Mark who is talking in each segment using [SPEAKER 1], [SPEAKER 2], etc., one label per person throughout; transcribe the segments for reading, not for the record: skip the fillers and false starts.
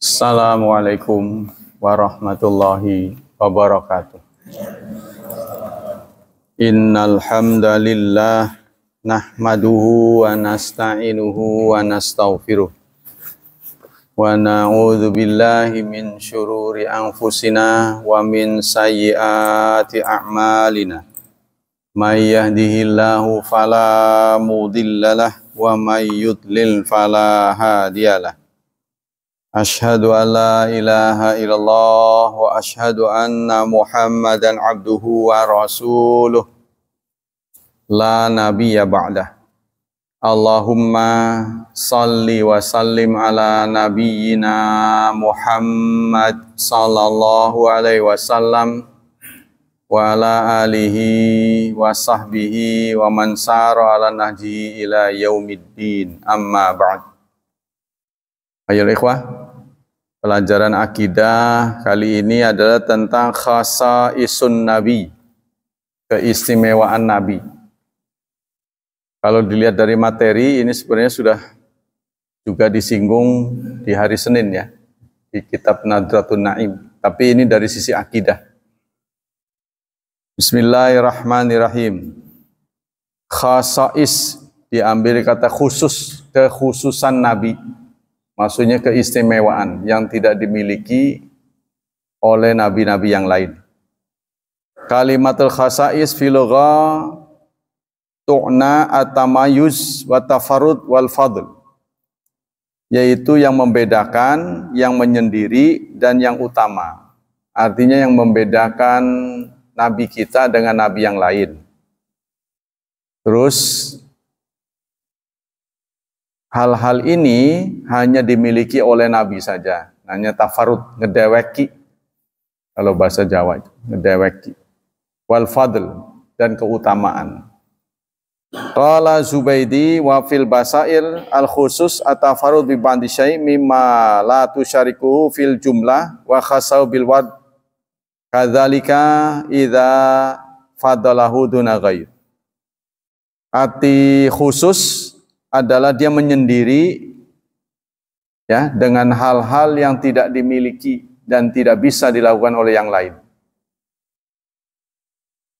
[SPEAKER 1] Assalamualaikum warahmatullahi wabarakatuh. Innal hamdalillah nahmaduhu wa nasta'inuhu wa nastaghfiruh wa na'udzu billahi min syururi anfusina wa min sayyiati a'malina. May yahdihillahu fala mudhillalah wa may yudlil fala hadiyalah. Ashhadu an la ilaha illallah wa ashhadu anna Muhammadan abduhu wa rasuluh la nabiyya ba'dah. Allahumma salli wa sallim ala nabiyyina Muhammad sallallahu alaihi wasallam wa ala alihi wa sahbihi wa man sara ala nahjihi ila yaumiddin, amma ba'd. Ayo ikhwah, pelajaran akidah kali ini adalah tentang khasaisun Nabi, keistimewaan Nabi. Kalau dilihat dari materi, ini sebenarnya sudah juga disinggung di hari Senin ya, di kitab Nadratun Naim. Tapi ini dari sisi akidah. Bismillahirrahmanirrahim. Khasais diambil kata khusus, kekhususan Nabi. Maksudnya keistimewaan yang tidak dimiliki oleh nabi-nabi yang lain. Kalimatul khasais fil lugha tu'na at-tamayyuz wa tafarrud wal fadl. Yaitu yang membedakan, yang menyendiri dan yang utama. Artinya yang membedakan nabi kita dengan nabi yang lain. Terus hal-hal ini hanya dimiliki oleh Nabi saja. Hanya tafarud, ngedeweki. Kalau bahasa Jawa itu, ngedeweki. Wal fadl, dan keutamaan. Qala Zubaidi wa fil basair al khusus atafarud bi ba'di syai' mimma la tusyarikuhu fil jumlah wa khasau bil wad. Kadzalika idza fadalahu duna ghair. Arti khusus adalah dia menyendiri ya dengan hal-hal yang tidak dimiliki dan tidak bisa dilakukan oleh yang lain.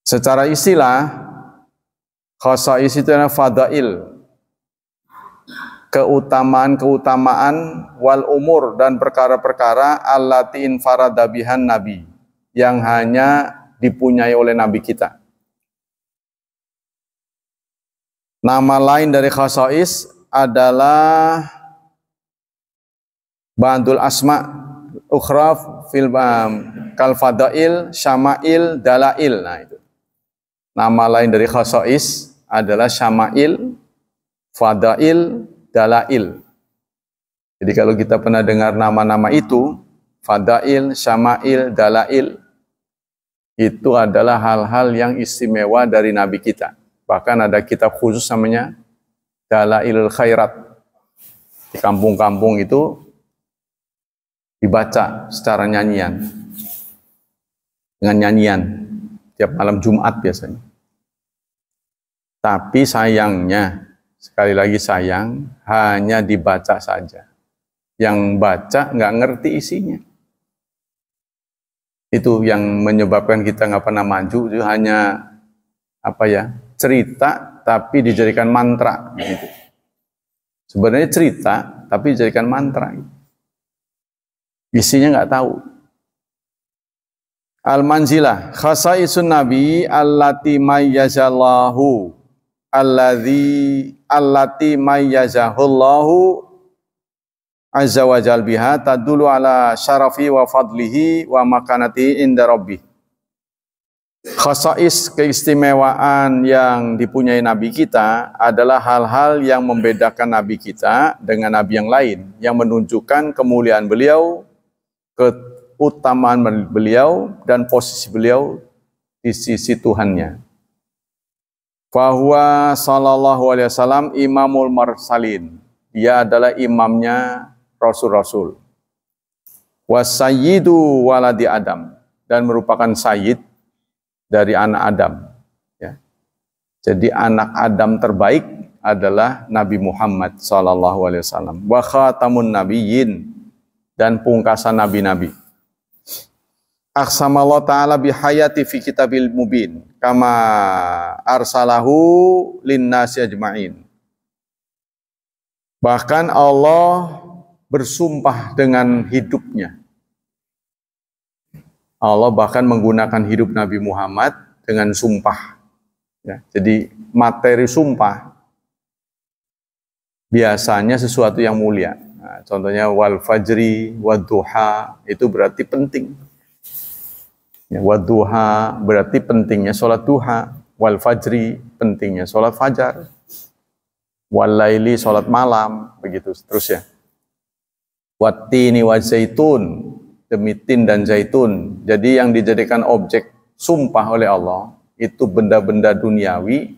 [SPEAKER 1] Secara istilah khasais itu adalah fadail, keutamaan-keutamaan wal umur dan perkara-perkara allati infarada bihan nabi yang hanya dipunyai oleh nabi kita. Nama lain dari khasais adalah ba'dul asma ukhra fil kal fadail, syama'il, dalail. Nah itu. Nama lain dari khasais adalah syama'il, fadail, dalail. Jadi kalau kita pernah dengar nama-nama itu, fadail, syama'il, dalail, itu adalah hal-hal yang istimewa dari nabi kita. Bahkan ada kitab khusus namanya Dalailul Khairat. Di kampung-kampung itu dibaca secara nyanyian. Dengan nyanyian. Tiap malam Jumat biasanya. Tapi sayangnya, sekali lagi sayang, hanya dibaca saja. Yang baca nggak ngerti isinya. Itu yang menyebabkan kita nggak pernah maju, itu hanya cerita tapi dijadikan mantra gitu. Sebenarnya cerita tapi dijadikan mantra gitu. Isinya nggak tahu. Al-manzilah khasaisun nabi allati mayyazallahu allati mayyazahullahu azza wa jal biha tadullu ala syarafi wa fadlihi wa makanati inda rabbih. Khasais, keistimewaan yang dipunyai Nabi kita adalah hal-hal yang membedakan Nabi kita dengan Nabi yang lain, yang menunjukkan kemuliaan beliau, keutamaan beliau, dan posisi beliau di sisi Tuhannya. Fahuwa sallallahu alaihi wasallam imamul mursalin. Dia adalah imamnya Rasul-Rasul. Wasayyidu waladi Adam. Dan merupakan sayyid dari anak Adam. Ya. Jadi anak Adam terbaik adalah Nabi Muhammad SAW. Wa khatamun nabiyyin. dan pungkasan nabi-nabi. Aqsamallahu ta'ala bihayati fi kitabil mubin kama arsalahu linnasi ajma'in. Bahkan Allah bersumpah dengan hidupnya. Allah bahkan menggunakan hidup Nabi Muhammad dengan sumpah. Ya, jadi materi sumpah biasanya sesuatu yang mulia. Nah, contohnya wal fajri, wadduha, itu berarti penting. Ya, wadduha berarti pentingnya sholat duha, wal fajri pentingnya sholat fajar, wal laili sholat malam, begitu seterusnya. Wattini wa zaitun, demi tin dan zaitun. Jadi yang dijadikan objek sumpah oleh Allah itu benda-benda duniawi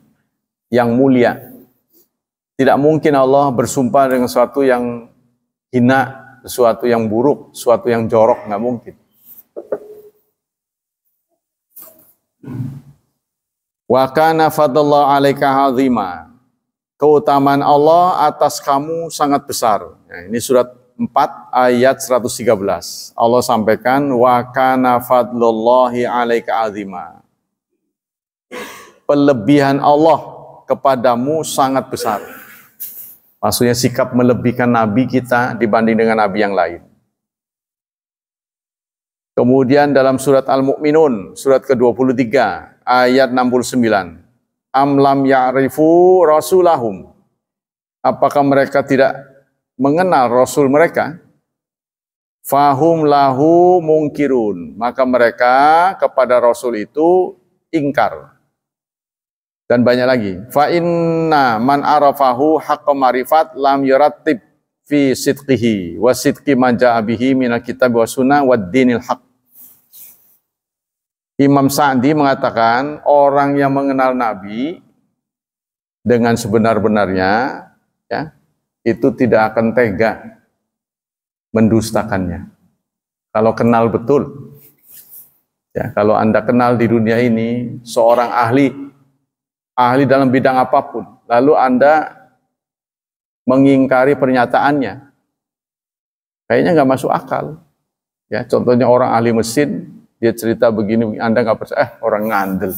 [SPEAKER 1] yang mulia. Tidak mungkin Allah bersumpah dengan sesuatu yang hina, sesuatu yang buruk, sesuatu yang jorok, nggak mungkin. Wa kana fadlullah 'alaika 'azima. Keutamaan Allah atas kamu sangat besar. Nah, ini surat 4 ayat 113. Allah sampaikan wa kana fadlullahi 'alaika 'azima. Pelebihan Allah kepadamu sangat besar. Maksudnya sikap melebihkan Nabi kita dibanding dengan Nabi yang lain. Kemudian dalam surat Al-Mu'minun, surat ke-23, ayat 69. Am lam ya'rifu rasulahum. Apakah mereka tidak mengenal Rasul mereka? Fahum lahu mungkirun. Maka mereka kepada Rasul itu ingkar. Dan banyak lagi. Fa inna man arafahu haqqa marifat lam yurattib fi sidqihi wa sidqi ma ja'a bihi minal kitab wa sunnah wa dinil haq. Imam Sa'di mengatakan orang yang mengenal Nabi dengan sebenar-benarnya, ya, itu tidak akan tega mendustakannya. Kalau kenal betul, ya, kalau Anda kenal di dunia ini seorang ahli dalam bidang apapun, lalu Anda mengingkari pernyataannya, kayaknya nggak masuk akal. Ya, contohnya orang ahli mesin, dia cerita begini, Anda nggak percaya, orang ngandel.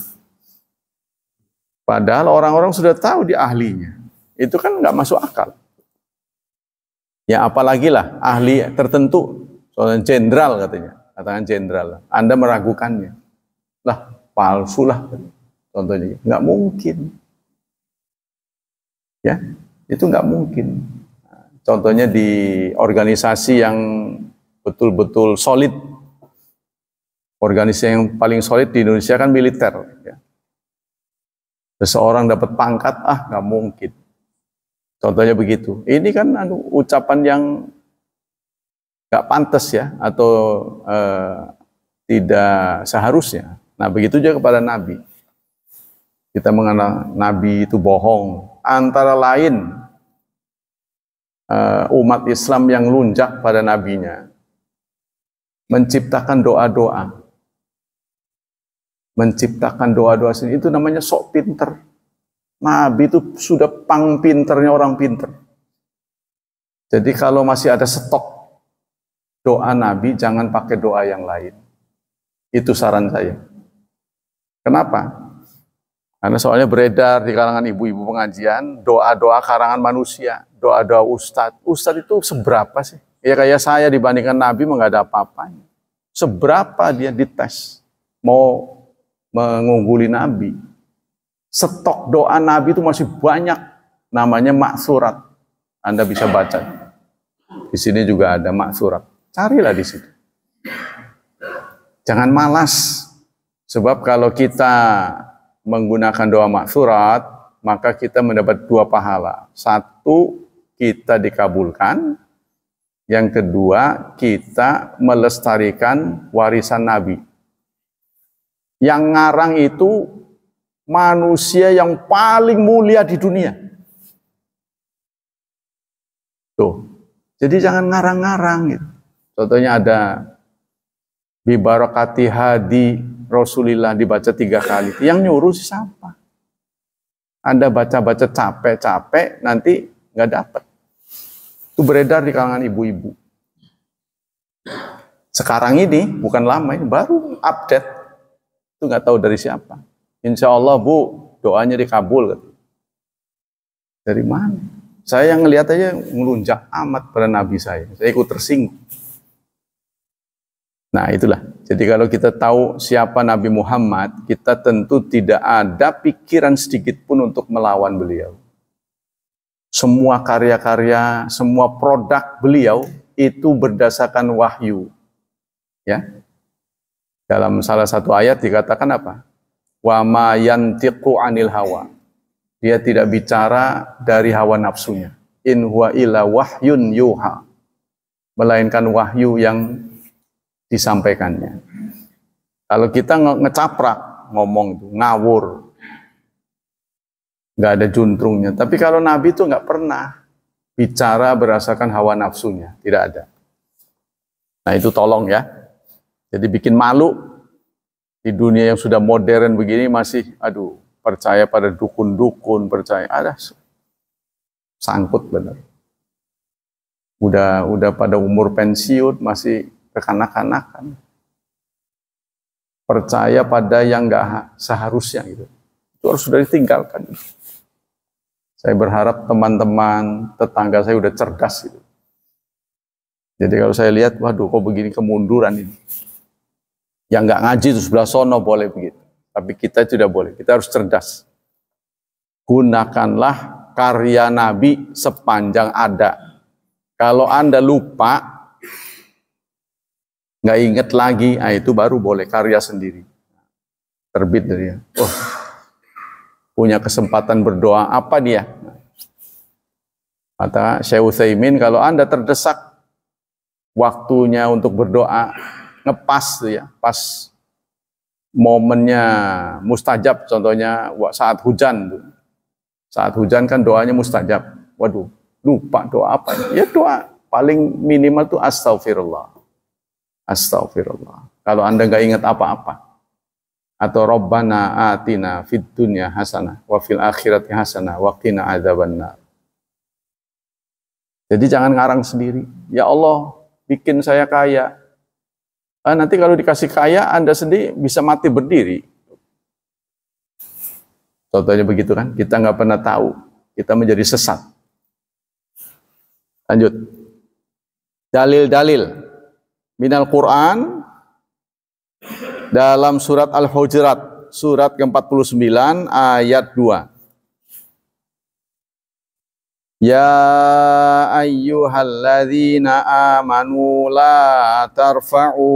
[SPEAKER 1] Padahal orang-orang sudah tahu dia ahlinya. Itu kan nggak masuk akal. Ya apalagi lah ahli tertentu, soalnya jenderal katanya, katakan jenderal. Anda meragukannya, lah palsu lah. Contohnya, nggak mungkin. Ya, itu nggak mungkin. Contohnya di organisasi yang betul-betul solid. Organisasi yang paling solid di Indonesia kan militer. Ya. Seseorang dapat pangkat, nggak mungkin. Contohnya begitu. Ini kan ucapan yang nggak pantas ya, atau tidak seharusnya. Nah begitu juga kepada Nabi. Kita mengenal Nabi itu bohong. Antara lain umat Islam yang lunjak pada nabinya menciptakan doa-doa. Menciptakan doa-doa sendiri itu namanya sok pinter. Nabi itu sudah pang pinternya orang pinter. Jadi kalau masih ada stok doa Nabi, jangan pakai doa yang lain. Itu saran saya. Kenapa? Karena soalnya beredar di kalangan ibu-ibu pengajian, doa-doa karangan manusia, doa-doa ustadz. Ustadz itu seberapa sih? Ya kayak saya dibandingkan Nabi nggak ada apa-apanya. Seberapa dia dites mau mengungguli Nabi? Stok doa Nabi itu masih banyak, namanya maksurat. Anda bisa baca. Di sini juga ada maksurat. Carilah di situ. Jangan malas, sebab kalau kita menggunakan doa maksurat, maka kita mendapat 2 pahala. 1, kita dikabulkan. Yang kedua, kita melestarikan warisan Nabi. Yang ngarang itu manusia yang paling mulia di dunia. Tuh. Jadi jangan ngarang-ngarang gitu. Contohnya ada bi barakati hadi Rasulillah dibaca 3 kali. Yang nyuruh siapa? Anda baca-baca capek-capek, nanti nggak dapat. Itu beredar di kalangan ibu-ibu. Sekarang ini, bukan lama, ini baru update. Itu nggak tahu dari siapa. Insya Allah Bu, doanya dikabul. Dari mana? Saya yang ngelihat aja ngelunjak amat pada Nabi saya. Saya ikut tersinggung. Nah itulah. Jadi kalau kita tahu siapa Nabi Muhammad, kita tentu tidak ada pikiran sedikit pun untuk melawan beliau. Semua karya-karya, semua produk beliau itu berdasarkan wahyu. Ya. Dalam salah satu ayat dikatakan apa? Wa ma yantiqu 'anil hawa. Dia tidak bicara dari hawa nafsunya. In huwa illa wahyun yuha. Melainkan wahyu yang disampaikannya. Kalau kita ngecaprak ngomong itu ngawur, nggak ada juntrungnya. Tapi kalau Nabi itu nggak pernah bicara berdasarkan hawa nafsunya, tidak ada. Nah itu tolong ya. Jadi bikin malu di dunia yang sudah modern begini masih, aduh, percaya pada dukun-dukun, percaya ada sangkut benar. Udah pada umur pensiun masih kekanak-kanakan, percaya pada yang nggak seharusnya gitu. Itu harus sudah ditinggalkan. Saya berharap teman-teman tetangga saya udah cerdas gitu. Jadi kalau saya lihat, waduh kok begini kemunduran ini. Yang nggak ngaji itu sebelah sono boleh begitu, tapi kita tidak boleh. Kita harus cerdas. Gunakanlah karya Nabi sepanjang ada. Kalau Anda lupa, nggak inget lagi, itu baru boleh karya sendiri. Terbit dari dia. Oh, punya kesempatan berdoa, apa dia? Kata Syekh Utsaimin, kalau Anda terdesak waktunya untuk berdoa, ngepas tuh ya, pas momennya mustajab, contohnya saat hujan tuh. Saat hujan kan doanya mustajab. Waduh, lupa doa apa? Ya doa paling minimal tuh astagfirullah. Astagfirullah. Kalau Anda nggak ingat apa-apa. Atau Rabbana atina fid dunya hasanah wa fil akhirati hasanah wa qina adzabannar. Jadi jangan ngarang sendiri. Ya Allah, bikin saya kaya. Nanti kalau dikasih kaya, Anda sendiri bisa mati berdiri. Contohnya begitu kan? Kita nggak pernah tahu. Kita menjadi sesat. Lanjut. Dalil-dalil minal Quran dalam surat Al-Hujurat, surat ke-49 ayat 2. Ya ayyuhalladzina amanu la tarfa'u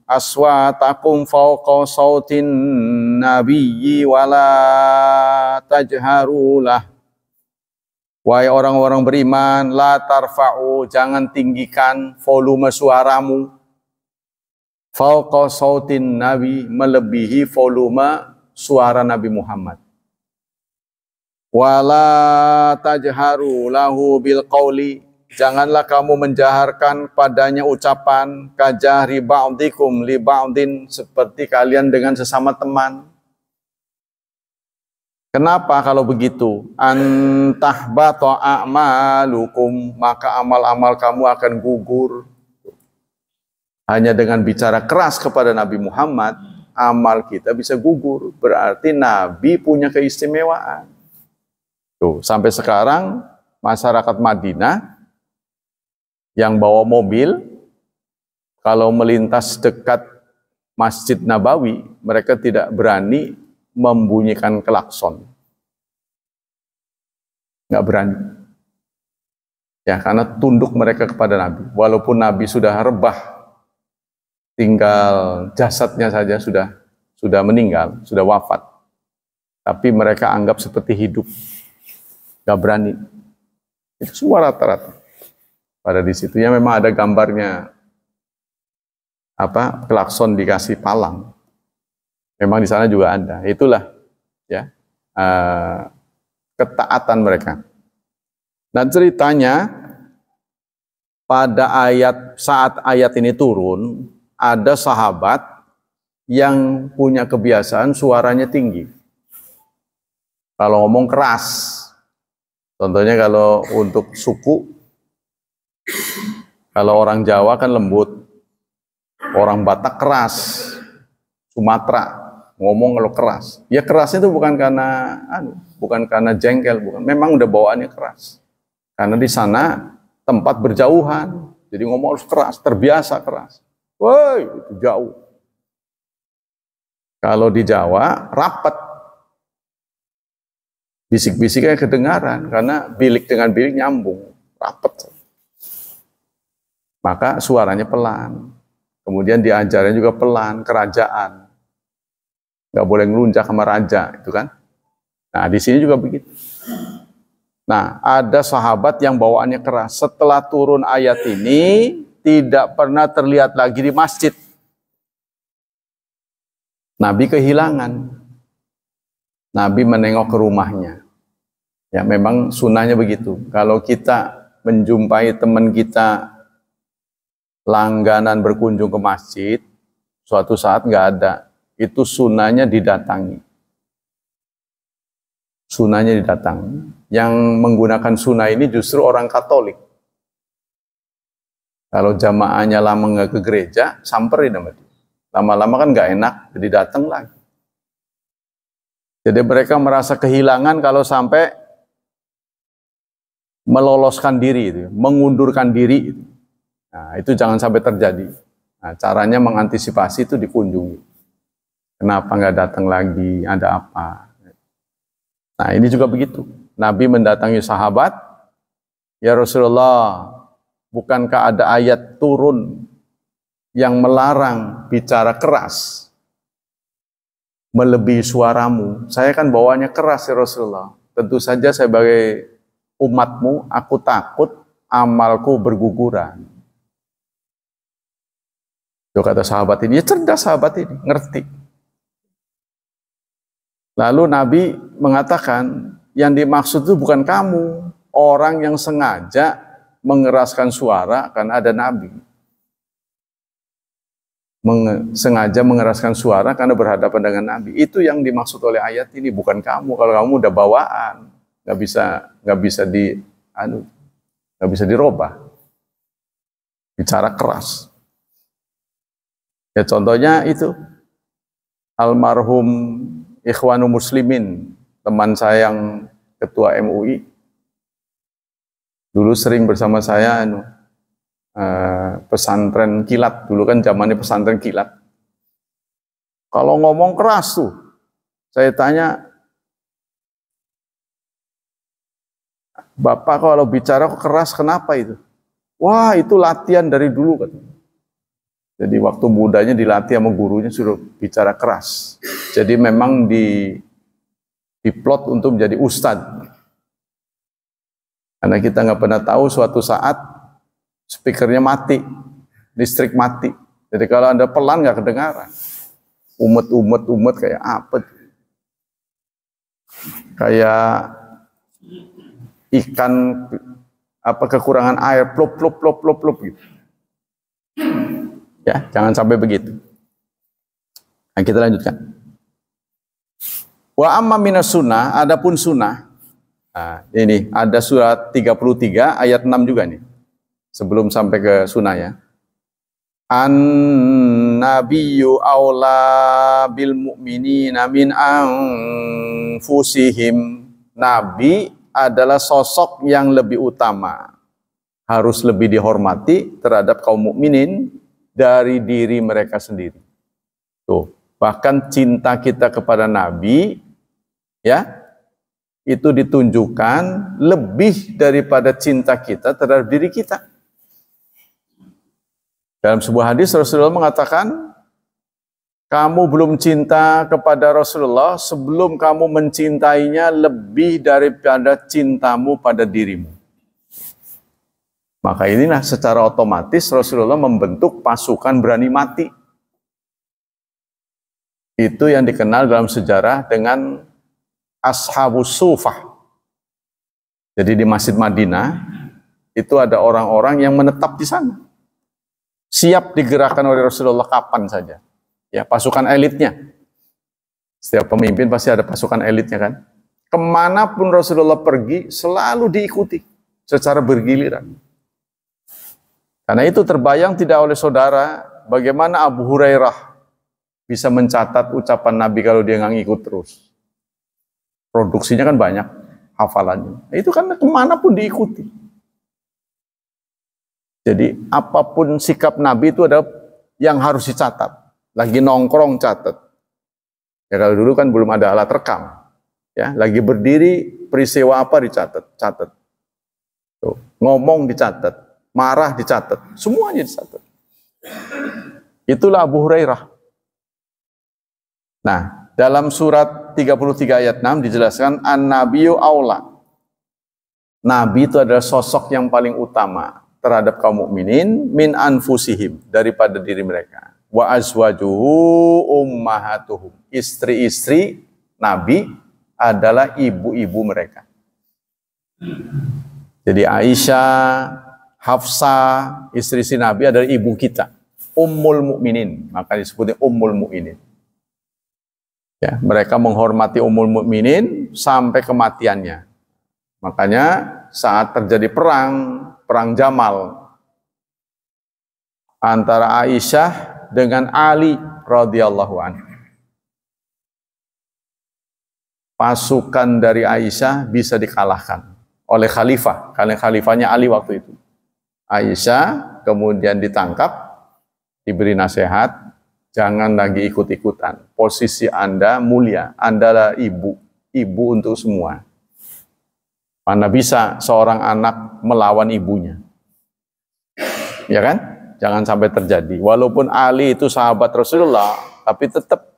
[SPEAKER 1] aswatakum fawqa sautin nabiyyi wa la tajharu lah. Wahai orang-orang beriman, la tarfa'u, jangan tinggikan volume suaramu. Fauqa sautin nabi, melebihi volume suara Nabi Muhammad. Wala tajharu lahu bil qawli, janganlah kamu menjaharkan padanya ucapan kajahri ba'dikum li ba'din, seperti kalian dengan sesama teman. Kenapa kalau begitu? Antahbata a'malukum, maka amal-amal kamu akan gugur. Hanya dengan bicara keras kepada Nabi Muhammad, amal kita bisa gugur. Berarti Nabi punya keistimewaan. Tuh, sampai sekarang masyarakat Madinah yang bawa mobil, kalau melintas dekat Masjid Nabawi, mereka tidak berani membunyikan klakson. Nggak berani. Ya, karena tunduk mereka kepada Nabi. Walaupun Nabi sudah rebah, tinggal jasadnya saja sudah meninggal, sudah wafat. Tapi mereka anggap seperti hidup. Nggak berani. Itu semua rata-rata. Pada di situ ya memang ada gambarnya, klakson dikasih palang. Memang di sana juga ada. Itulah ya ketaatan mereka. Dan ceritanya pada saat ayat ini turun, ada sahabat yang punya kebiasaan suaranya tinggi. Kalau ngomong keras. Contohnya kalau untuk suku Kalau orang Jawa kan lembut, orang Batak keras, Sumatera ngomong kalau keras. Ya kerasnya itu bukan karena jengkel, bukan. Memang udah bawaannya keras. Karena di sana tempat berjauhan, jadi ngomong harus keras, terbiasa keras. Woi, itu jauh. Kalau di Jawa rapat, bisik-bisiknya kedengaran karena bilik dengan bilik nyambung, rapat. Maka suaranya pelan. Kemudian diajarnya juga pelan, kerajaan. Nggak boleh ngelunjak sama raja, itu kan. Nah, di sini juga begitu. Nah, ada sahabat yang bawaannya keras. Setelah turun ayat ini, tidak pernah terlihat lagi di masjid. Nabi kehilangan. Nabi menengok ke rumahnya. Ya, memang sunnahnya begitu. Kalau kita menjumpai teman kita langganan berkunjung ke masjid, suatu saat nggak ada, itu sunnahnya didatangi. Sunnahnya didatangi. Yang menggunakan sunnah ini justru orang Katolik. Kalau jamaahnya lama nggak ke gereja, samperin sama dia. Lama-lama kan nggak enak, jadi datang lagi. Jadi mereka merasa kehilangan kalau sampai meloloskan diri, mengundurkan diri. Nah, itu jangan sampai terjadi. Nah, caranya mengantisipasi itu dikunjungi. Kenapa nggak datang lagi? Ada apa? Nah, ini juga begitu. Nabi mendatangi sahabat, ya Rasulullah, bukankah ada ayat turun yang melarang bicara keras, melebihi suaramu? Saya kan bawaannya keras ya Rasulullah. Tentu saja sebagai umatmu, aku takut amalku berguguran. Itu kata sahabat ini, ya cerdas sahabat ini, ngerti. Lalu Nabi mengatakan, yang dimaksud itu bukan kamu, orang yang sengaja mengeraskan suara karena ada Nabi. Sengaja mengeraskan suara karena berhadapan dengan Nabi. Itu yang dimaksud oleh ayat ini, bukan kamu. Kalau kamu udah bawaan, nggak bisa dirubah. Bicara keras. Ya contohnya itu almarhum Ikhwanul Muslimin, teman saya yang ketua MUI, dulu sering bersama saya pesantren kilat, dulu kan zamannya pesantren kilat. Kalau ngomong keras tuh, saya tanya, Bapak kalau bicara kok keras, kenapa itu? Wah, itu latihan dari dulu katanya. Jadi waktu mudanya dilatih sama gurunya suruh bicara keras. Jadi memang diplot untuk menjadi ustadz. Karena kita nggak pernah tahu suatu saat speakernya mati, listrik mati. Jadi kalau Anda pelan nggak kedengaran. Umet kayak apa? Kayak ikan kekurangan air, plop gitu. Ya, jangan sampai begitu. Nah, kita lanjutkan. Wa amma minas sunnah, adapun sunnah. Nah, ini ada surat 33 ayat 6 juga nih. Sebelum sampai ke sunnah ya. An-nabiyyu aula bil mu'minina min anfusihim. Nabi adalah sosok yang lebih utama. Harus lebih dihormati terhadap kaum mukminin dari diri mereka sendiri. Tuh, bahkan cinta kita kepada Nabi ya, itu ditunjukkan lebih daripada cinta kita terhadap diri kita. Dalam sebuah hadis Rasulullah mengatakan, kamu belum cinta kepada Rasulullah sebelum kamu mencintainya lebih daripada cintamu pada dirimu. Maka inilah secara otomatis Rasulullah membentuk pasukan berani mati. Itu yang dikenal dalam sejarah dengan Ashabus Sufah. Jadi di Masjid Madinah itu ada orang-orang yang menetap di sana. Siap digerakkan oleh Rasulullah kapan saja. Ya, pasukan elitnya. Setiap pemimpin pasti ada pasukan elitnya kan. Kemanapun Rasulullah pergi selalu diikuti secara bergiliran. Karena itu terbayang tidak oleh saudara bagaimana Abu Hurairah bisa mencatat ucapan Nabi kalau dia nggak ngikut terus. Produksinya kan banyak, hafalannya. Itu kan kemanapun diikuti. Jadi apapun sikap Nabi itu ada yang harus dicatat. Lagi nongkrong catat. Ya kalau dulu kan belum ada alat rekam. Ya, lagi berdiri peristiwa apa dicatat, catat. Tuh, ngomong dicatat, marah dicatat, semuanya dicatat. Itulah Abu Hurairah. Nah, dalam surat 33 ayat 6 dijelaskan an-nabiyyu aula. Nabi itu adalah sosok yang paling utama terhadap kaum mukminin min anfusihim, daripada diri mereka. Wa azwajuhu ummahatuhum. Istri-istri Nabi adalah ibu-ibu mereka. Jadi Aisyah, Hafsah, istri-istri Nabi adalah ibu kita. Ummul mukminin, maka disebutnya ummul mukminin. Ya, mereka menghormati ummul mukminin sampai kematiannya. Makanya saat terjadi perang Jamal antara Aisyah dengan Ali radhiyallahu anhu. Pasukan dari Aisyah bisa dikalahkan oleh khalifah, karena khalifahnya Ali waktu itu. Aisyah kemudian ditangkap, diberi nasihat, jangan lagi ikut-ikutan. Posisi Anda mulia, Anda adalah ibu untuk semua. Mana bisa seorang anak melawan ibunya? Ya kan? Jangan sampai terjadi. Walaupun Ali itu sahabat Rasulullah, tapi tetap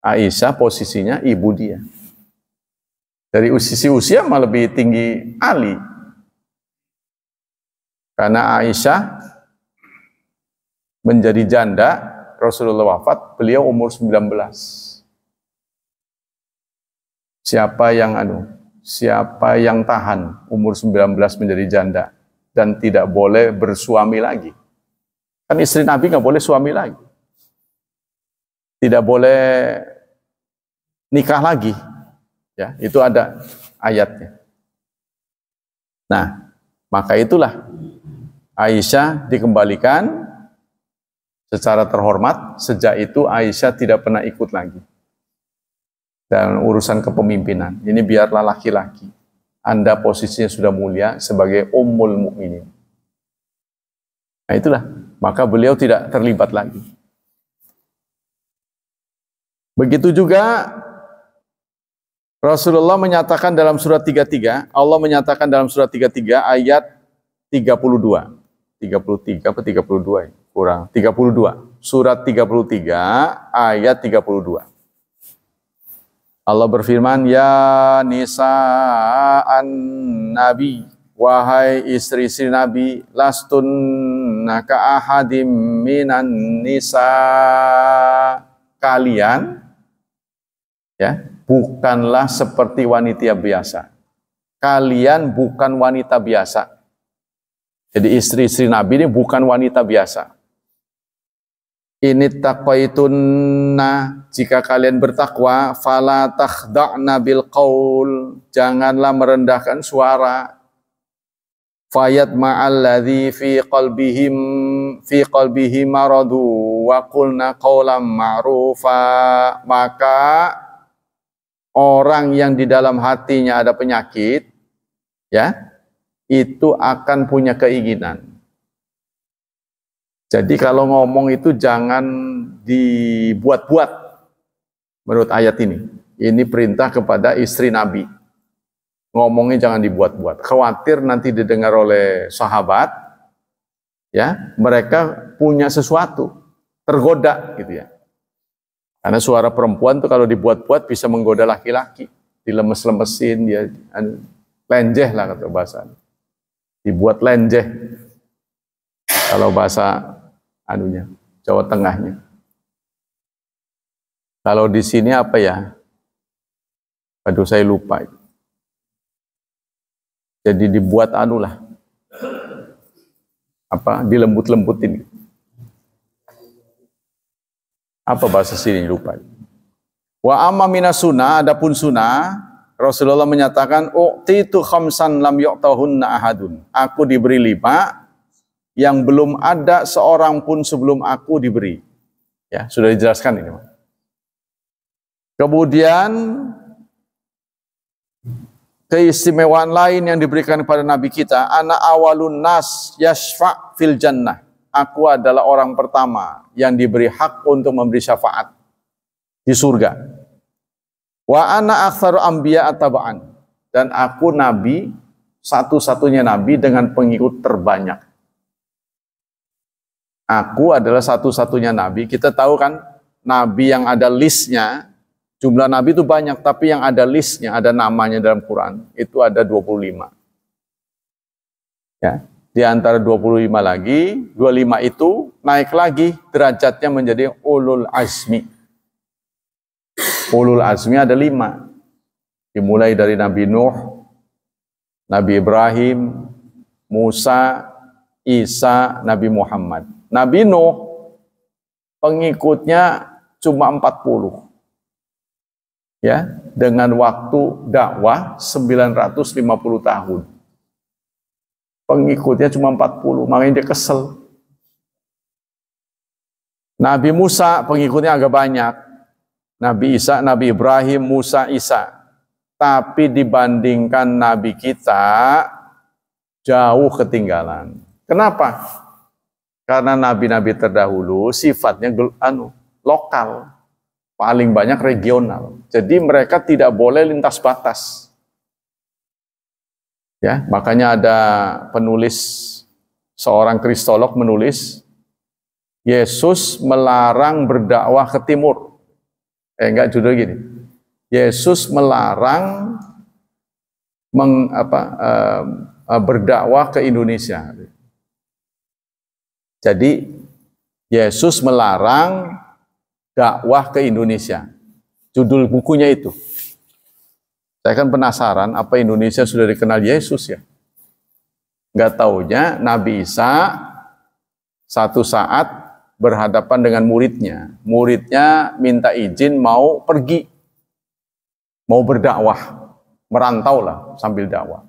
[SPEAKER 1] Aisyah posisinya ibu dia. Dari sisi usia malah lebih tinggi Ali. Karena Aisyah menjadi janda, Rasulullah wafat, beliau umur 19. Siapa yang tahan umur 19 menjadi janda dan tidak boleh bersuami lagi? Kan istri Nabi nggak boleh suami lagi. Tidak boleh nikah lagi. Ya, itu ada ayatnya. Nah, maka itulah Aisyah dikembalikan secara terhormat. Sejak itu Aisyah tidak pernah ikut lagi dalam urusan kepemimpinan. Ini biarlah laki-laki. Anda posisinya sudah mulia sebagai ummul mukminin. Nah itulah, maka beliau tidak terlibat lagi. Begitu juga Rasulullah menyatakan dalam surat 33, Allah menyatakan dalam surat 33 ayat 32. 33 apa 32 ya? Kurang. 32. Surat 33 ayat 32. Allah berfirman, ya nisa'an nabi, wahai istri-istri Nabi, lastunna ka'ahadim minan nisa, kalian ya bukanlah seperti wanita biasa. Kalian bukan wanita biasa. Jadi istri-istri Nabi ini bukan wanita biasa. Ini taqwaitunna, jika kalian bertakwa, fala takhda'na bil qaul, janganlah merendahkan suara. Fayat ma'alladzi fi qalbihi maradu wa qulna qawlan ma'rufa, maka orang yang di dalam hatinya ada penyakit, ya, itu akan punya keinginan. Jadi kalau ngomong itu jangan dibuat-buat menurut ayat ini. Ini perintah kepada istri Nabi. Ngomongnya jangan dibuat-buat. Khawatir nanti didengar oleh sahabat, ya, mereka punya sesuatu, tergoda gitu ya. Karena suara perempuan tuh kalau dibuat-buat bisa menggoda laki-laki, dilemes-lemesin, dia lenjeh lah kata bahasa. Dibuat lenjeh. Kalau bahasa Jawa Tengahnya. Kalau di sini apa ya? Aduh saya lupa. Jadi dibuat dilembut-lembutin. Apa bahasa sini lupa. Wa amma minas sunnah, adapun sunnah, Rasulullah menyatakan u'titu khamsan lam yu'tahunna ahadun. Aku diberi 5 yang belum ada seorang pun sebelum aku diberi. Ya, sudah dijelaskan ini. Kemudian keistimewaan lain yang diberikan kepada Nabi kita, ana awalun nas yashfa' fil jannah. Aku adalah orang pertama yang diberi hak untuk memberi syafaat di surga. Wa ana aktsaru anbiya taba'an. Dan aku nabi, satu-satunya nabi dengan pengikut terbanyak. Aku adalah satu-satunya nabi. Kita tahu kan, nabi yang ada listnya, jumlah nabi itu banyak, tapi yang ada listnya, ada namanya dalam Quran, itu ada 25. Ya, di antara 25 lagi, 25 itu naik lagi derajatnya menjadi ulul azmi. Ulul azmi ada 5. Dimulai dari Nabi Nuh, Nabi Ibrahim, Musa, Isa, Nabi Muhammad. Nabi Nuh pengikutnya cuma 40. Ya, dengan waktu dakwah 950 tahun. Pengikutnya cuma 40, makanya dia kesel. Nabi Musa pengikutnya agak banyak. Nabi Isa, Nabi Ibrahim, Musa, Isa. Tapi dibandingkan Nabi kita, jauh ketinggalan. Kenapa? Karena Nabi-Nabi terdahulu sifatnya lokal. Paling banyak regional. Jadi mereka tidak boleh lintas batas. Ya, makanya ada penulis, seorang kristolog menulis, Yesus melarang berdakwah ke timur. Enggak, judul gini. Yesus melarang berdakwah ke Indonesia. Jadi Yesus melarang dakwah ke Indonesia. Judul bukunya itu. Saya kan penasaran, apa Indonesia sudah dikenal Yesus ya? Nggak taunya Nabi Isa satu saat berhadapan dengan muridnya. Muridnya minta izin mau pergi, mau berdakwah, merantau lah sambil dakwah.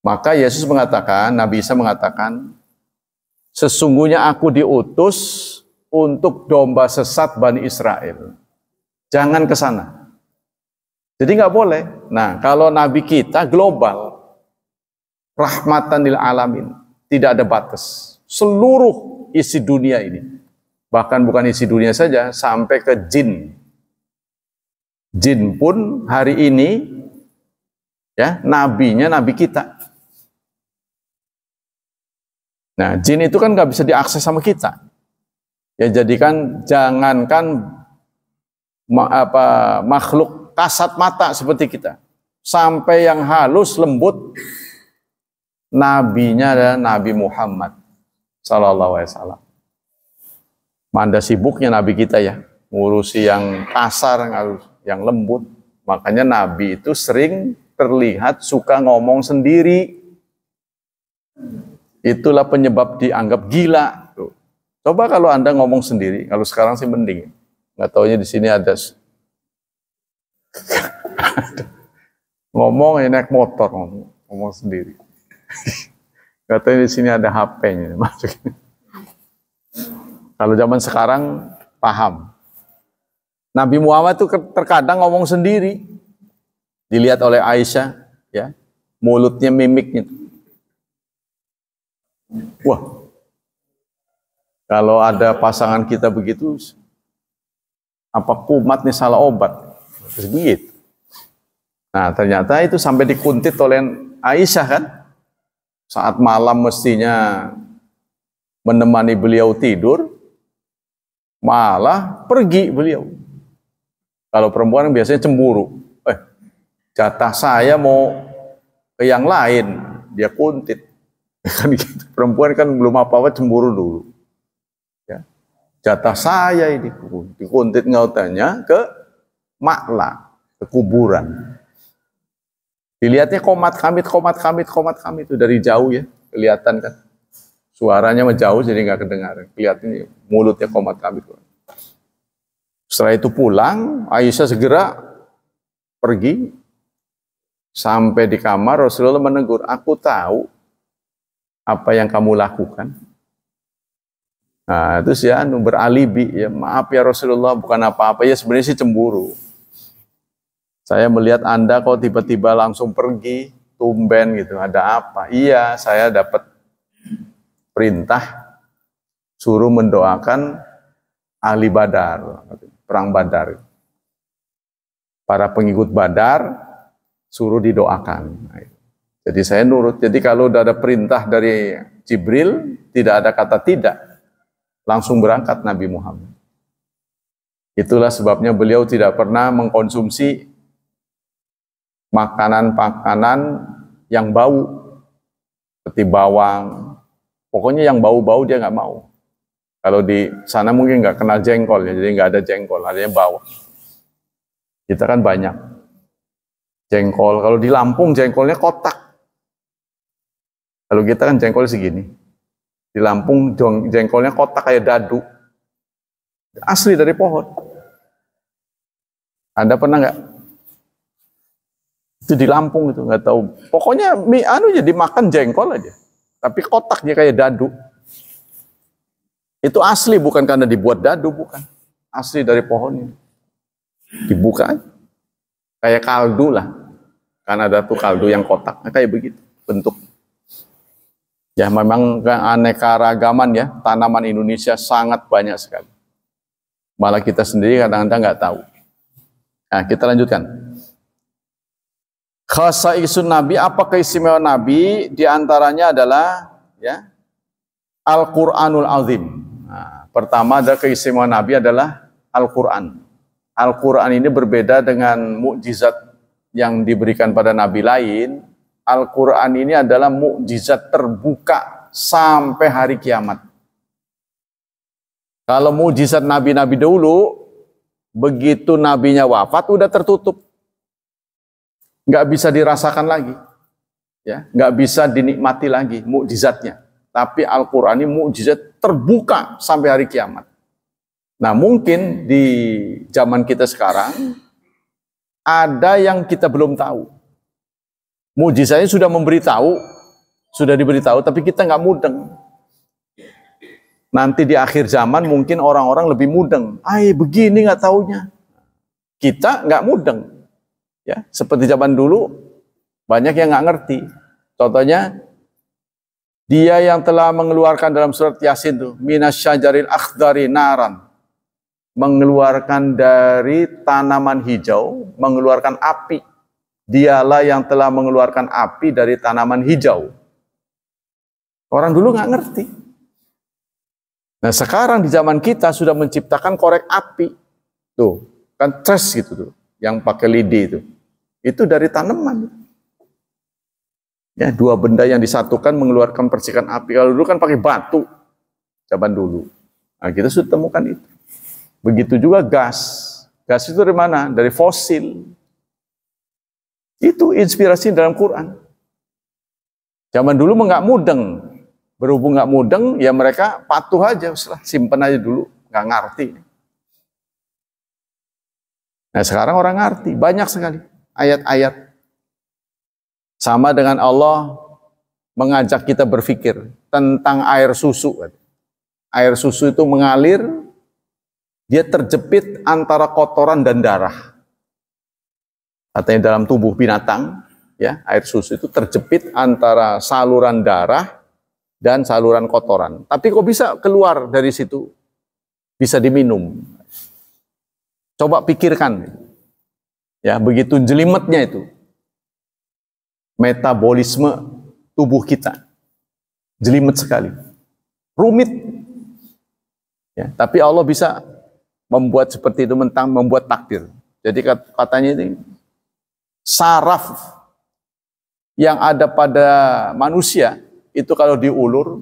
[SPEAKER 1] Maka Yesus mengatakan, Nabi Isa mengatakan, sesungguhnya aku diutus untuk domba sesat Bani Israel. Jangan ke sana. Jadi nggak boleh. Nah, kalau Nabi kita global, rahmatan lil alamin, tidak ada batas. Seluruh isi dunia ini, bahkan bukan isi dunia saja, sampai ke jin. Jin pun hari ini, ya, nabinya nabi kita. Nah, jin itu kan nggak bisa diakses sama kita. Ya, jadikan jangankan makhluk kasat mata seperti kita, sampai yang halus lembut, nabinya adalah Nabi Muhammad sallallahu alaihi wasallam. Manda sibuknya nabi kita ya, ngurusi yang kasar, yang lembut. Makanya nabi itu sering terlihat suka ngomong sendiri. Itulah penyebab dianggap gila. Coba kalau Anda ngomong sendiri, kalau sekarang sih mending. Nggak taunya di sini ada ngomong ya, naik motor ngomong sendiri. Nggak taunya di sini ada HP-nya. Kalau zaman sekarang paham. Nabi Muhammad itu terkadang ngomong sendiri. Dilihat oleh Aisyah, ya, mulutnya, mimiknya. Wah. Kalau ada pasangan kita begitu, apa kumat nih salah obat? Terus begitu. Nah, ternyata itu sampai dikuntit oleh Aisyah kan? Saat malam mestinya menemani beliau tidur, malah pergi beliau. Kalau perempuan biasanya cemburu. Jatah saya mau ke yang lain, dia kuntit. Kan gitu. Perempuan kan belum apa-apa cemburu dulu. Jatah saya ini dikuntit ngautannya ke makla, ke kuburan. Dilihatnya komat kamit itu dari jauh ya, kelihatan kan. Suaranya menjauh jadi nggak kedengaran. Kelihatannya mulutnya komat kamit. Setelah itu pulang, Aisyah segera pergi sampai di kamar. Rasulullah menegur, aku tahu apa yang kamu lakukan? Nah, terus ya beralibi, ya maaf ya Rasulullah, bukan apa-apa, ya sebenarnya sih cemburu. Saya melihat Anda kok tiba-tiba langsung pergi, tumben gitu, ada apa? Iya, saya dapat perintah suruh mendoakan ahli Badar, perang Badar. Para pengikut Badar suruh didoakan. Jadi saya nurut. Jadi kalau udah ada perintah dari Jibril, tidak ada kata tidak. Langsung berangkat Nabi Muhammad. Itulah sebabnya beliau tidak pernah mengkonsumsi makanan-makanan yang bau, seperti bawang. Pokoknya yang bau-bau dia nggak mau. Kalau di sana mungkin nggak kenal jengkol, ya, jadi nggak ada jengkol, adanya bawang. Kita kan banyak jengkol. Kalau di Lampung jengkolnya kotak. Kalau kita kan jengkol segini. Di Lampung jengkolnya kotak kayak dadu. Asli dari pohon. Anda pernah nggak? Itu di Lampung itu, nggak tahu. Pokoknya jadi makan jengkol aja. Tapi kotaknya kayak dadu. Itu asli, bukan karena dibuat dadu, bukan. Asli dari pohonnya. Dibuka aja. Kayak kaldu lah. Karena ada tuh kaldu yang kotak. Nah, kayak begitu bentuk. Ya memang aneka ragaman ya, tanaman Indonesia sangat banyak sekali. Malah kita sendiri kadang-kadang nggak tahu. Nah, kita lanjutkan. Khasaisun Nabi, apa keistimewaan Nabi? Di antaranya adalah ya Al-Qur'anul Azim. Nah, pertama ada keistimewaan Nabi adalah Al-Qur'an. Al-Qur'an ini berbeda dengan mukjizat yang diberikan pada nabi lain. Al-Quran ini adalah mukjizat terbuka sampai hari kiamat. Kalau mukjizat nabi-nabi dulu, begitu nabinya wafat, udah tertutup. Nggak bisa dirasakan lagi. Ya, nggak bisa dinikmati lagi mukjizatnya. Tapi Al-Quran ini mukjizat terbuka sampai hari kiamat. Nah, mungkin di zaman kita sekarang, ada yang kita belum tahu. Mujizatnya sudah diberitahu, tapi kita nggak mudeng. Nanti di akhir zaman mungkin orang-orang lebih mudeng. Begini nggak taunya. Kita nggak mudeng. Ya, seperti zaman dulu banyak yang nggak ngerti. Contohnya, dia yang telah mengeluarkan dalam surat Yasin tuh, minasyajaril akhdari naran, mengeluarkan dari tanaman hijau, mengeluarkan api. Dialah yang telah mengeluarkan api dari tanaman hijau. Orang dulu nggak ngerti. Nah sekarang di zaman kita sudah menciptakan korek api. Tuh, kan tres gitu tuh, yang pakai lidi itu. Itu dari tanaman. Ya, dua benda yang disatukan mengeluarkan percikan api. Kalau dulu kan pakai batu. Zaman dulu. Nah kita sudah temukan itu. Begitu juga gas. Gas itu dari mana? Dari fosil. Itu inspirasi dalam Quran. Zaman dulu nggak mudeng. Berhubung nggak mudeng, ya mereka patuh aja. Simpen aja dulu. Nggak ngerti. Nah sekarang orang ngerti. Banyak sekali ayat-ayat. Sama dengan Allah mengajak kita berpikir tentang air susu. Air susu itu mengalir, dia terjepit antara kotoran dan darah. Katanya dalam tubuh binatang, ya, air susu itu terjepit antara saluran darah dan saluran kotoran. Tapi kok bisa keluar dari situ? Bisa diminum. Coba pikirkan. Ya, begitu jelimetnya itu. Metabolisme tubuh kita. Jelimet sekali. Rumit. Ya, tapi Allah bisa membuat seperti itu, membuat takdir. Jadi katanya ini saraf yang ada pada manusia itu kalau diulur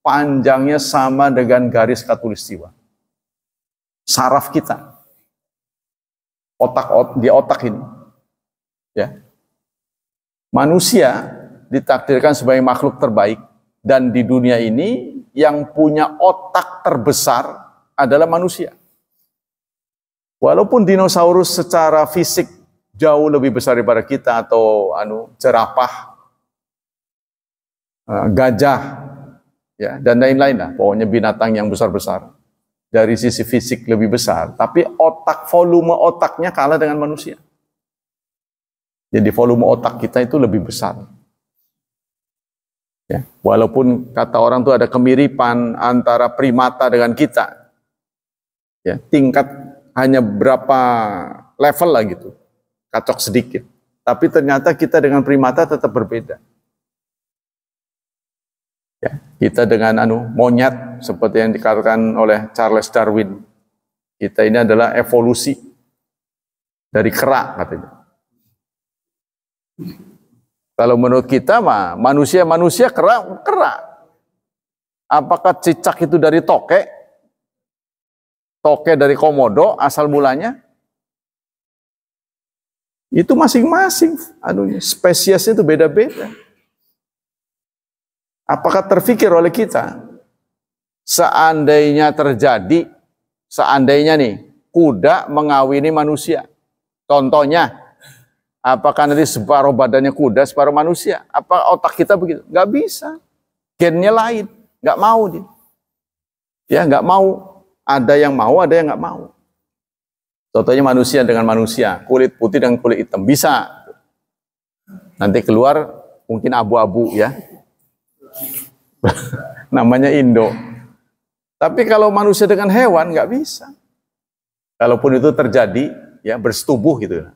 [SPEAKER 1] panjangnya sama dengan garis khatulistiwa. Saraf kita, di otak ini, ya. Manusia ditakdirkan sebagai makhluk terbaik dan di dunia ini yang punya otak terbesar adalah manusia. Walaupun dinosaurus secara fisik jauh lebih besar daripada kita, atau jerapah, gajah, ya, dan lain-lain lah. Pokoknya binatang yang besar-besar. Dari sisi fisik lebih besar, tapi volume otaknya kalah dengan manusia. Jadi volume otak kita itu lebih besar. Ya, walaupun kata orang tuh ada kemiripan antara primata dengan kita. Ya, tingkat hanya berapa level lah gitu. Kacok sedikit. Tapi ternyata kita dengan primata tetap berbeda. Ya, kita dengan monyet seperti yang dikatakan oleh Charles Darwin. Kita ini adalah evolusi dari kera katanya. Kalau menurut kita mah manusia kera. Apakah cicak itu dari toke? Toke dari komodo asal mulanya? Itu masing-masing spesiesnya itu beda-beda. Apakah terfikir oleh kita, seandainya nih, kuda mengawini manusia. Contohnya, apakah nanti separuh badannya kuda, separuh manusia? Apa otak kita begitu? Nggak bisa. Gennya lain, nggak mau dia. Ya, nggak mau. Ada yang mau, ada yang nggak mau. Contohnya manusia dengan manusia, kulit putih dengan kulit hitam. Bisa. Nanti keluar mungkin abu-abu ya. Namanya Indo. Tapi kalau manusia dengan hewan nggak bisa. Kalaupun itu terjadi, ya bersetubuh gitu,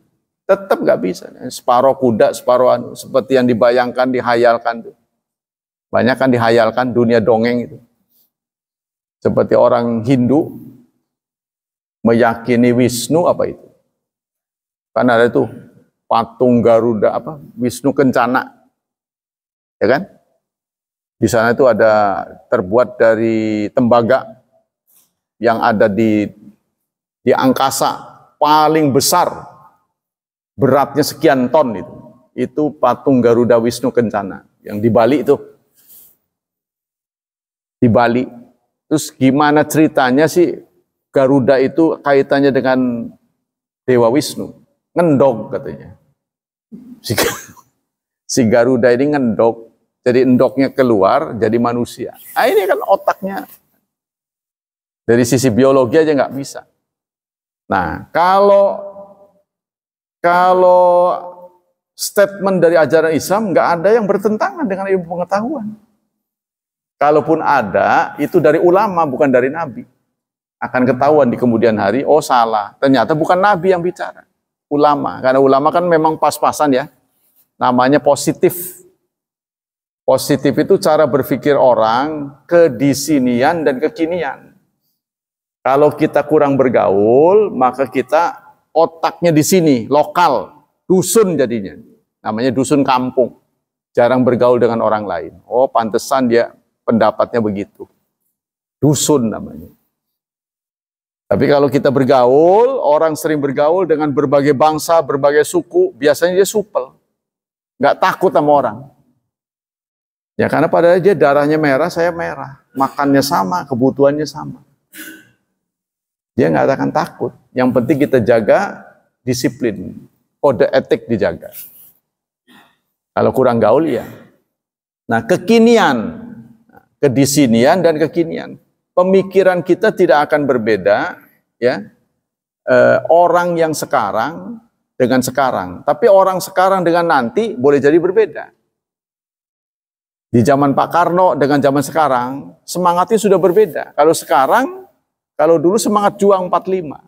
[SPEAKER 1] tetap nggak bisa. Separuh kuda, separuh seperti yang dibayangkan, dihayalkan tuh. Banyak kan dihayalkan dunia dongeng itu. Seperti orang Hindu meyakini Wisnu apa itu? Kan ada itu patung Garuda Wisnu Kencana, ya kan? Di sana itu ada terbuat dari tembaga yang ada di angkasa paling besar, beratnya sekian ton itu. Itu patung Garuda Wisnu Kencana yang di Bali itu. Di Bali. Terus gimana ceritanya sih Garuda itu kaitannya dengan Dewa Wisnu? Ngendog katanya. Si Garuda ini ngendog. Jadi endoknya keluar, jadi manusia. Nah, ini kan otaknya. Dari sisi biologi aja nggak bisa. Nah, kalau statement dari ajaran Islam nggak ada yang bertentangan dengan ilmu pengetahuan. Kalaupun ada, itu dari ulama, bukan dari Nabi. Akan ketahuan di kemudian hari, oh salah. Ternyata bukan Nabi yang bicara. Ulama. Karena ulama kan memang pas-pasan ya. Namanya positif. Positif itu cara berpikir orang kedisinian dan kekinian. Kalau kita kurang bergaul, maka kita otaknya di sini, lokal, dusun jadinya. Namanya dusun kampung. Jarang bergaul dengan orang lain. Oh, pantesan dia pendapatnya begitu. Dusun namanya. Tapi kalau kita bergaul, orang sering bergaul dengan berbagai bangsa, berbagai suku, biasanya dia supel. Nggak takut sama orang. Ya karena padahal dia darahnya merah, saya merah. Makannya sama, kebutuhannya sama. Dia nggak akan takut. Yang penting kita jaga disiplin. Kode etik dijaga. Kalau kurang gaul ya. Nah kekinian. Kedisinian dan kekinian. Pemikiran kita tidak akan berbeda. Ya, orang yang sekarang dengan sekarang. Tapi orang sekarang dengan nanti boleh jadi berbeda. Di zaman Pak Karno dengan zaman sekarang, semangatnya sudah berbeda. Kalau sekarang, kalau dulu semangat juang 45.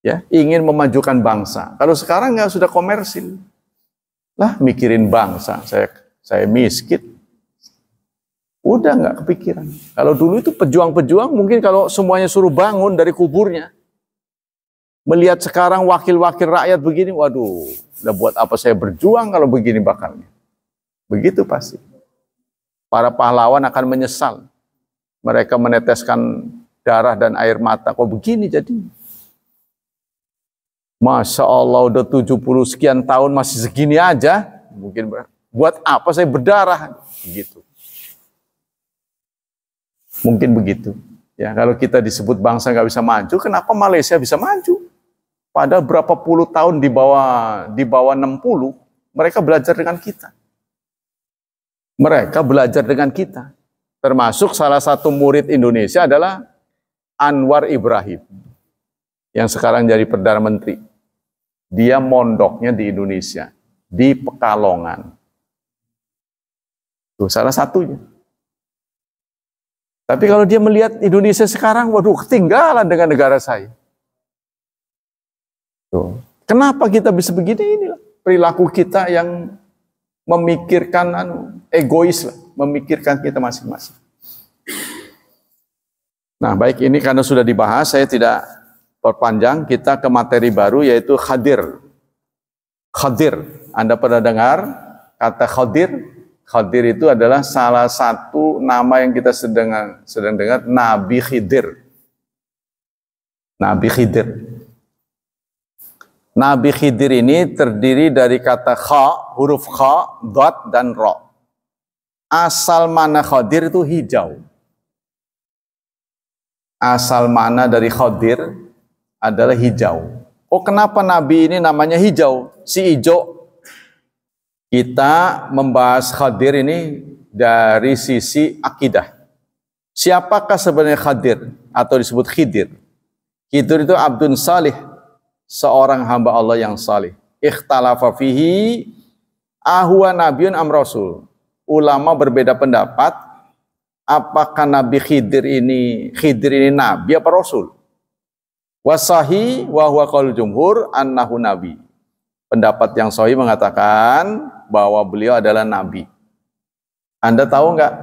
[SPEAKER 1] Ya, ingin memajukan bangsa. Kalau sekarang nggak sudah komersil. Lah, mikirin bangsa, saya miskin. Udah nggak kepikiran. Kalau dulu itu pejuang-pejuang, mungkin kalau semuanya suruh bangun dari kuburnya. Melihat sekarang wakil-wakil rakyat begini, waduh, udah buat apa saya berjuang kalau begini bakalnya. Begitu pasti. Para pahlawan akan menyesal. Mereka meneteskan darah dan air mata. Kok begini jadi? Masya Allah udah 70 sekian tahun masih segini aja. Mungkin buat apa saya berdarah? Begitu. Mungkin begitu. Ya, kalau kita disebut bangsa nggak bisa maju, kenapa Malaysia bisa maju? Padahal berapa puluh tahun di bawah 60, mereka belajar dengan kita. Mereka belajar dengan kita. Termasuk salah satu murid Indonesia adalah Anwar Ibrahim, yang sekarang jadi Perdana Menteri. Dia mondoknya di Indonesia, di Pekalongan. Itu salah satunya. Tapi kalau dia melihat Indonesia sekarang, waduh, ketinggalan dengan negara saya. Tuh. Kenapa kita bisa begini? Inilah perilaku kita yang memikirkan egois lah, memikirkan kita masing-masing. Nah, baik, ini karena sudah dibahas, saya tidak perpanjang, kita ke materi baru yaitu khadir. Khadir, Anda pernah dengar kata khadir? Khadir itu adalah salah satu nama yang kita sedang dengar, Nabi Khidir. Nabi Khidir. Nabi Khidir ini terdiri dari kata kha, huruf kha, dot, dan ro. Asal mana Khadir itu hijau. Asal mana dari Khadir adalah hijau. Oh, kenapa Nabi ini namanya hijau? Si hijau. Kita membahas Khadir ini dari sisi akidah. Siapakah sebenarnya Khadir atau disebut Khidir? Khidir itu abdun salih, seorang hamba Allah yang salih. Ikhtalafa fihi ahwa nabiyun am rasul. Ulama berbeda pendapat apakah Nabi Khidir ini nabi apa rasul? Wasahi wa huwa qaul jumhur annahu nabi. Pendapat yang sahih mengatakan bahwa beliau adalah nabi. Anda tahu nggak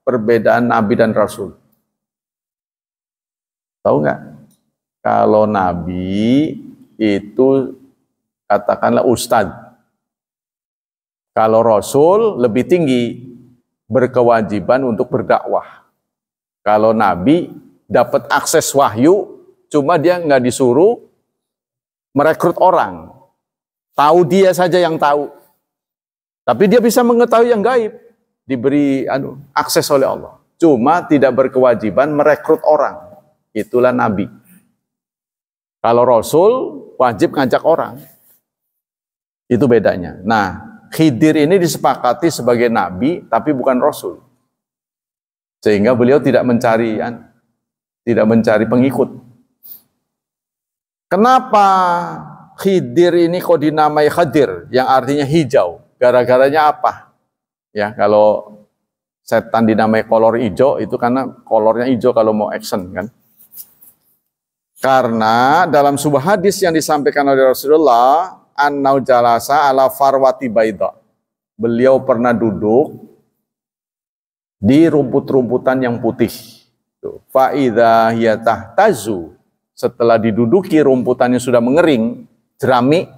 [SPEAKER 1] perbedaan nabi dan rasul? Tahu nggak? Kalau nabi itu katakanlah ustadz. Kalau rasul lebih tinggi, berkewajiban untuk berdakwah. Kalau nabi dapat akses wahyu, cuma dia nggak disuruh merekrut orang. Tahu dia saja yang tahu. Tapi dia bisa mengetahui yang gaib. Diberi akses oleh Allah. Cuma tidak berkewajiban merekrut orang. Itulah nabi. Kalau rasul wajib ngajak orang. Itu bedanya. Nah, Khidir ini disepakati sebagai nabi tapi bukan rasul. Sehingga beliau tidak mencari pengikut. Kenapa Khidir ini kok dinamai Khadir yang artinya hijau? Gara-garanya apa? Ya, kalau setan dinamai kolor hijau itu karena kolornya hijau kalau mau action kan. Karena dalam sebuah hadis yang disampaikan oleh Rasulullah, annau jalasa ala farwati baida. Beliau pernah duduk di rumput-rumputan yang putih. Fa idza hiya tahtazu. Setelah diduduki rumputannya sudah mengering, jerami,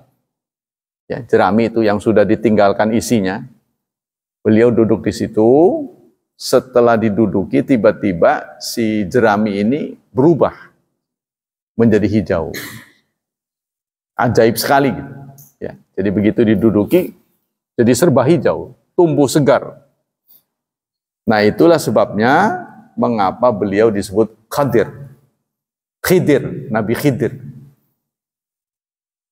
[SPEAKER 1] ya, jerami itu yang sudah ditinggalkan isinya. Beliau duduk di situ, setelah diduduki tiba-tiba si jerami ini berubah menjadi hijau. Ajaib sekali gitu. Ya, jadi begitu diduduki jadi serba hijau, tumbuh segar. Nah, itulah sebabnya mengapa beliau disebut Khadir. Khidir, Nabi Khidir.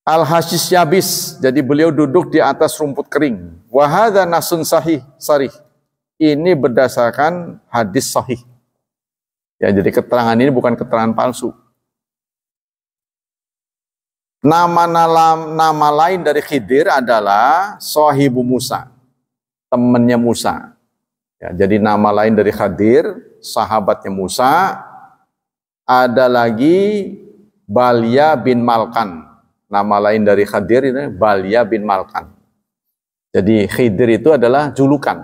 [SPEAKER 1] Al-Hashish Yabis, jadi beliau duduk di atas rumput kering. Wahada nasun sahih, sarih. Ini berdasarkan hadis sahih. Ya, jadi keterangan ini bukan keterangan palsu. Nama lain dari Khidir adalah Sahibu Musa, temannya Musa. Ya, jadi nama lain dari Khadir, sahabatnya Musa. Ada lagi Balya bin Malkan. Nama lain dari Khadir ini Balya bin Malkan. Jadi Khidir itu adalah julukan.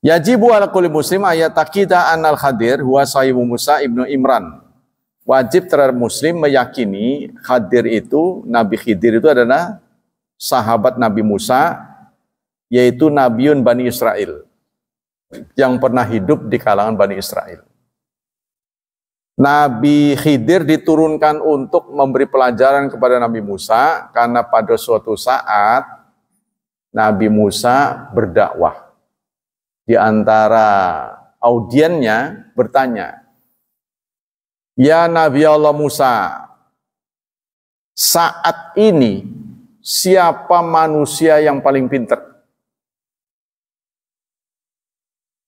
[SPEAKER 1] Yajibu ala kulli muslim ayatakida anal Khadir huwa sahibu Musa ibnu Imran. Wajib terhadap muslim meyakini Khadir itu, Nabi Khidir itu adalah sahabat Nabi Musa, yaitu Nabiun Bani Israel, yang pernah hidup di kalangan Bani Israel. Nabi Khidir diturunkan untuk memberi pelajaran kepada Nabi Musa karena pada suatu saat Nabi Musa berdakwah. Di antara audiennya bertanya, "Ya Nabi Allah Musa, saat ini siapa manusia yang paling pintar?"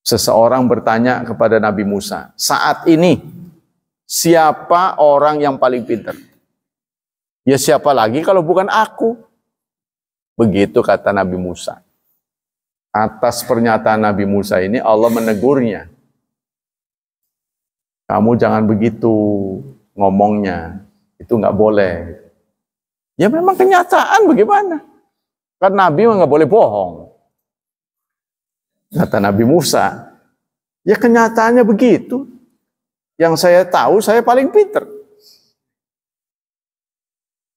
[SPEAKER 1] Seseorang bertanya kepada Nabi Musa, saat ini siapa orang yang paling pintar? Ya siapa lagi kalau bukan aku? Begitu kata Nabi Musa. Atas pernyataan Nabi Musa ini Allah menegurnya. Kamu jangan begitu ngomongnya. Itu nggak boleh. Ya memang kenyataan bagaimana? Kan Nabi nggak boleh bohong. Kata Nabi Musa, ya kenyataannya begitu. Yang saya tahu saya paling pintar.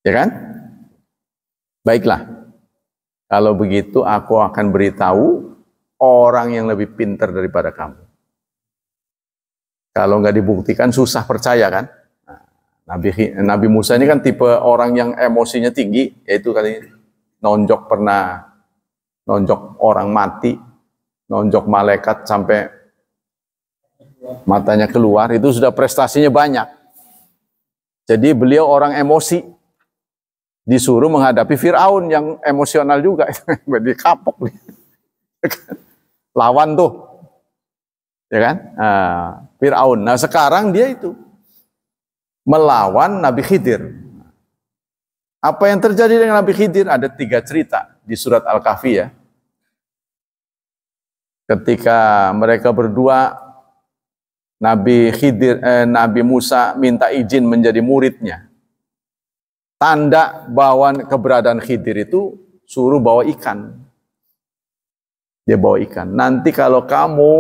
[SPEAKER 1] Ya kan? Baiklah. Kalau begitu aku akan beritahu orang yang lebih pintar daripada kamu. Kalau nggak dibuktikan susah percaya kan? Nabi Musa ini kan tipe orang yang emosinya tinggi, yaitu kali nonjok orang mati, nonjok malaikat sampai matanya keluar, itu sudah prestasinya banyak. Jadi beliau orang emosi, disuruh menghadapi Fir'aun yang emosional juga, jadi kapok. Lawan tuh, ya kan? Fir'aun. Nah sekarang dia itu melawan Nabi Khidir. Apa yang terjadi dengan Nabi Khidir? Ada 3 cerita di surat Al-Kahfi ya. Ketika mereka berdua, Nabi Musa minta izin menjadi muridnya. Tanda bahwa keberadaan Khidir itu suruh bawa ikan. Dia bawa ikan. Nanti kalau kamu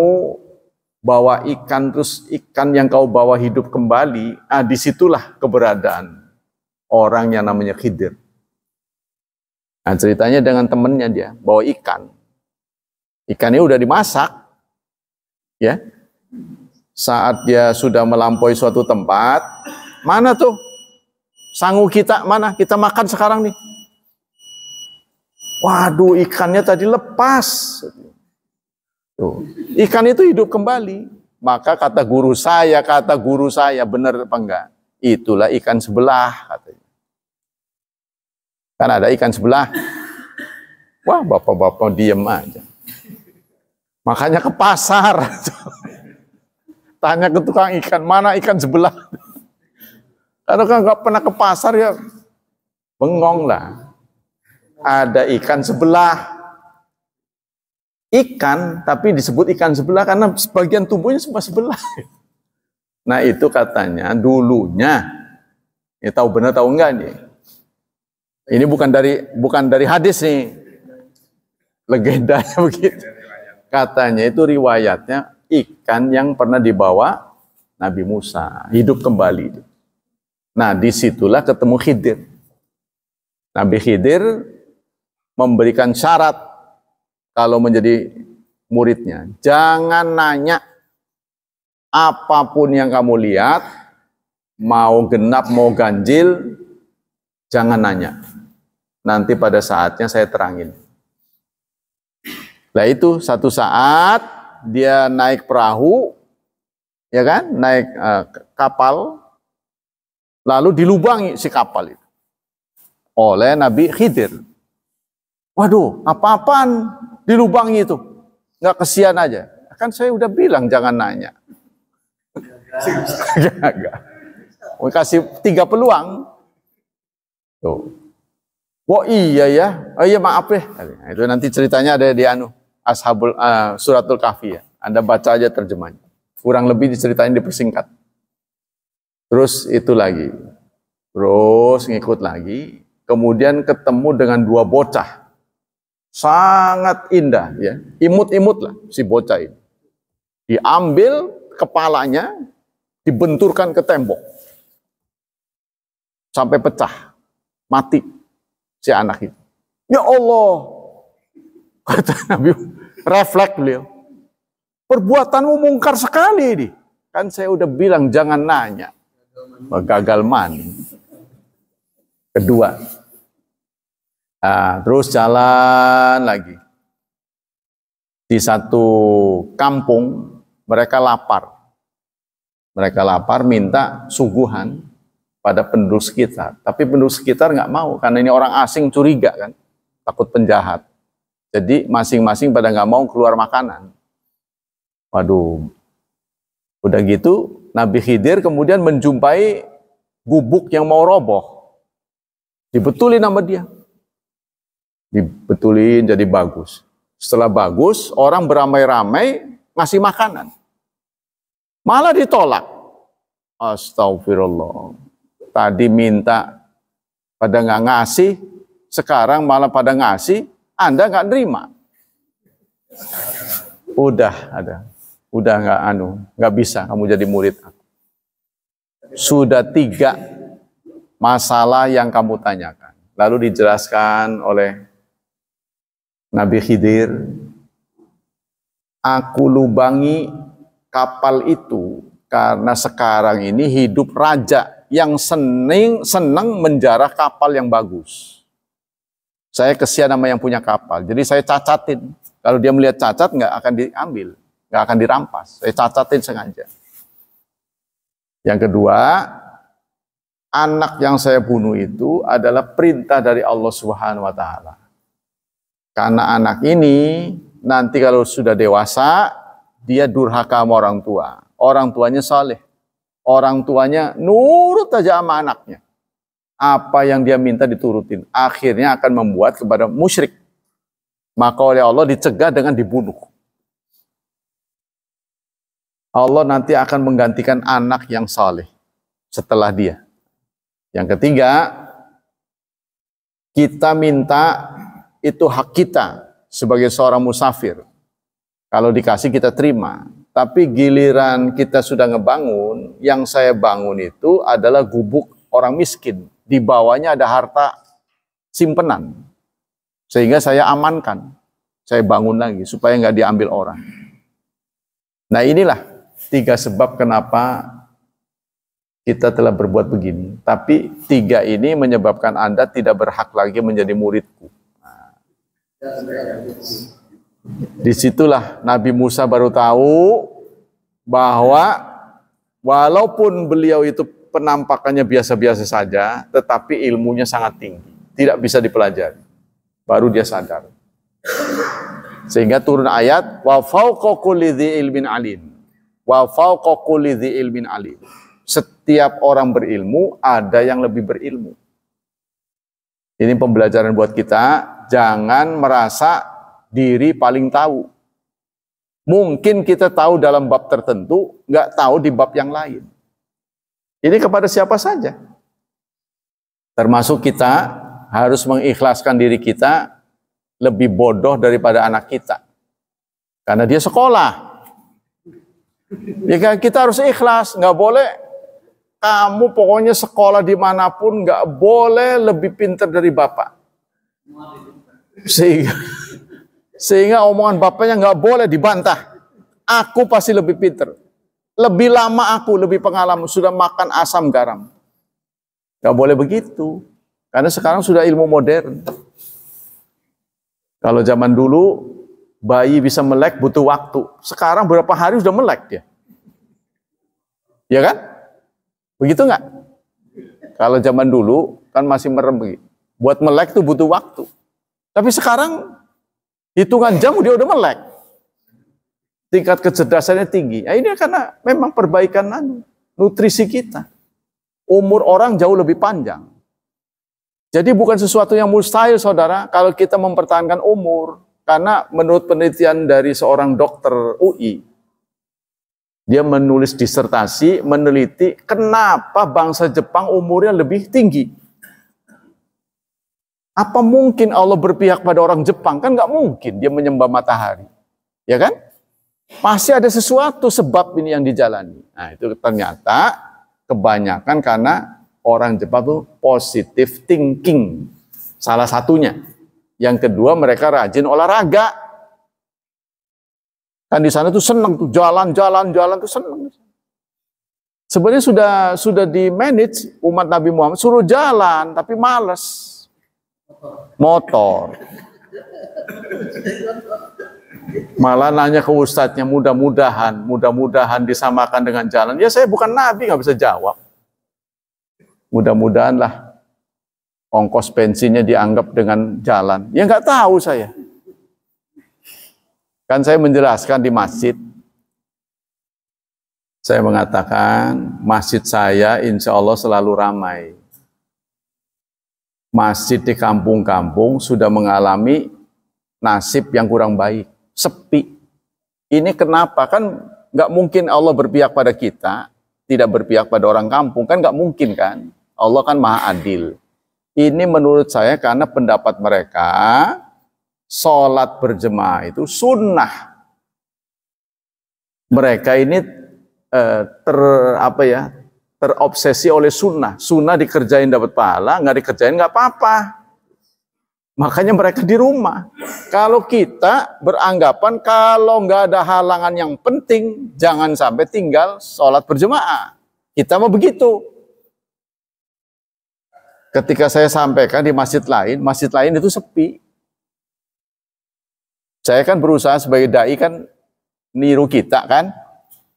[SPEAKER 1] bawa ikan, terus ikan yang kau bawa hidup kembali, disitulah keberadaan orang yang namanya Khidir. Nah ceritanya dengan temennya dia, bawa ikan. Ikannya udah dimasak, ya. Saat dia sudah melampaui suatu tempat, mana tuh sangu kita, mana kita makan sekarang nih? Waduh, ikannya tadi lepas. Tuh. Ikan itu hidup kembali. Maka kata guru saya, benar apa enggak? Itulah ikan sebelah, katanya. Kan ada ikan sebelah. Wah, bapak-bapak diem aja. Makanya ke pasar. Tanya ke tukang ikan, mana ikan sebelah? Kalau kan nggak pernah ke pasar ya bengong lah. Ada ikan sebelah. Ikan, tapi disebut ikan sebelah karena sebagian tubuhnya semua sebelah. Nah itu katanya dulunya, ya tahu benar tahu enggak nih? Ini bukan dari hadis nih, legendanya begitu. Katanya itu riwayatnya ikan yang pernah dibawa Nabi Musa hidup kembali. Nah disitulah ketemu Khidir. Nabi Khidir memberikan syarat kalau menjadi muridnya, jangan nanya apapun yang kamu lihat, mau genap mau ganjil, jangan nanya. Nanti pada saatnya saya terangin. Nah itu satu saat dia naik perahu, ya kan, naik kapal, lalu dilubangi si kapal itu oleh Nabi Khidir. Waduh, apa-apaan dilubangi itu? Nggak kesian aja. Kan saya udah bilang jangan nanya. Mau kasih 3 peluang. Tuh. Oh iya ya, oh iya maaf ya. Itu nanti ceritanya ada di Suratul Kahfi ya. Anda baca aja terjemahnya. Kurang lebih diceritain dipersingkat. Terus itu lagi. Terus ngikut lagi. Kemudian ketemu dengan 2 bocah. Sangat indah ya. Imut-imut lah si bocah ini. Diambil kepalanya, dibenturkan ke tembok. Sampai pecah. Mati si anak itu. Ya Allah. Kata Nabi, refleks beliau. Perbuatanmu mungkar sekali ini. Kan saya udah bilang jangan nanya. Gagal mani. Kedua. Terus jalan lagi. Di satu kampung mereka lapar. Mereka lapar minta suguhan pada penduduk sekitar. Tapi penduduk sekitar nggak mau karena ini orang asing, curiga kan. Takut penjahat. Jadi masing-masing pada nggak mau keluar makanan. Waduh, udah gitu Nabi Khidir kemudian menjumpai gubuk yang mau roboh. Dibetulin sama dia. Dibetulin jadi bagus. Setelah bagus, orang beramai-ramai ngasih makanan. Malah ditolak. Astagfirullah. Tadi minta pada nggak ngasih, sekarang malah pada ngasih, Anda nggak nerima. Udah nggak bisa kamu jadi murid aku. Sudah 3 masalah yang kamu tanyakan. Lalu dijelaskan oleh Nabi Khidir, aku lubangi kapal itu karena sekarang ini hidup raja yang senang menjarah kapal yang bagus. Saya kesian sama yang punya kapal, jadi saya cacatin. Kalau dia melihat cacat nggak akan diambil, nggak akan dirampas. Saya cacatin sengaja. Yang kedua, anak yang saya bunuh itu adalah perintah dari Allah Subhanahu wa Ta'ala. Karena anak ini nanti kalau sudah dewasa, dia durhaka sama orang tua. Orang tuanya saleh. Orang tuanya nurut aja sama anaknya. Apa yang dia minta diturutin. Akhirnya akan membuat kepada musyrik. Maka oleh Allah dicegah dengan dibunuh. Allah nanti akan menggantikan anak yang saleh setelah dia. Yang ketiga, kita minta itu hak kita sebagai seorang musafir. Kalau dikasih kita terima. Tapi giliran kita sudah ngebangun, yang saya bangun itu adalah gubuk orang miskin. Di bawahnya ada harta simpenan. Sehingga saya amankan. Saya bangun lagi supaya nggak diambil orang. Nah inilah 3 sebab kenapa kita telah berbuat begini. Tapi 3 ini menyebabkan Anda tidak berhak lagi menjadi muridku. Disitulah Nabi Musa baru tahu bahwa walaupun beliau itu penampakannya biasa-biasa saja, tetapi ilmunya sangat tinggi, tidak bisa dipelajari. Baru dia sadar. Sehingga turun ayat wa fawqa kulli dzi ilmin alim. Wa fawqa kulli dzi ilmin alim. Setiap orang berilmu ada yang lebih berilmu. Ini pembelajaran buat kita. Jangan merasa diri paling tahu. Mungkin kita tahu dalam bab tertentu, nggak tahu di bab yang lain. Ini kepada siapa saja. Termasuk kita harus mengikhlaskan diri kita lebih bodoh daripada anak kita. Karena dia sekolah. Ya, kita harus ikhlas, nggak boleh. Kamu pokoknya sekolah dimanapun nggak boleh lebih pintar dari bapak. Sehingga omongan bapaknya nggak boleh dibantah. Aku pasti lebih pintar. Lebih lama aku, lebih pengalaman. Sudah makan asam garam. Nggak boleh begitu. Karena sekarang sudah ilmu modern. Kalau zaman dulu, bayi bisa melek butuh waktu. Sekarang berapa hari sudah melek dia. Ya kan? Begitu nggak? Kalau zaman dulu, kan masih merem begitu. Buat melek itu butuh waktu. Tapi sekarang hitungan jam dia udah melek. Tingkat kecerdasannya tinggi. Nah, ini karena memang perbaikan nutrisi kita. Umur orang jauh lebih panjang. Jadi bukan sesuatu yang mustahil, saudara, kalau kita mempertahankan umur. Karena menurut penelitian dari seorang dokter UI, dia menulis disertasi, meneliti kenapa bangsa Jepang umurnya lebih tinggi. Apa mungkin Allah berpihak pada orang Jepang? Kan nggak mungkin dia menyembah matahari. Ya kan? Pasti ada sesuatu sebab ini yang dijalani. Nah itu ternyata kebanyakan karena orang Jepang itu positive thinking. Salah satunya. Yang kedua mereka rajin olahraga. Kan di sana tuh seneng tuh jalan-jalan tuh seneng. Sebenarnya sudah di manage umat Nabi Muhammad suruh jalan tapi malas. Motor. Malah nanya ke ustadznya, mudah-mudahan disamakan dengan jalan. Ya saya bukan nabi, nggak bisa jawab. Mudah-mudahan lah ongkos bensinnya dianggap dengan jalan. Ya nggak tahu saya. Kan saya menjelaskan di masjid, Saya mengatakan masjid saya insya Allah selalu ramai. Masjid di kampung-kampung sudah mengalami nasib yang kurang baik, sepi. Ini kenapa? Kan nggak mungkin Allah berpihak pada kita, tidak berpihak pada orang kampung, kan nggak mungkin kan? Allah kan maha adil. Ini menurut saya karena pendapat mereka, sholat berjemaah itu sunnah. Mereka ini terobsesi oleh sunnah. Sunnah dikerjain dapat pahala, nggak dikerjain nggak apa-apa. Makanya mereka di rumah. Kalau kita beranggapan kalau nggak ada halangan yang penting, jangan sampai tinggal sholat berjemaah. Kita mau begitu. Ketika saya sampaikan di masjid lain itu sepi. Saya kan berusaha sebagai dai kan niru kita kan.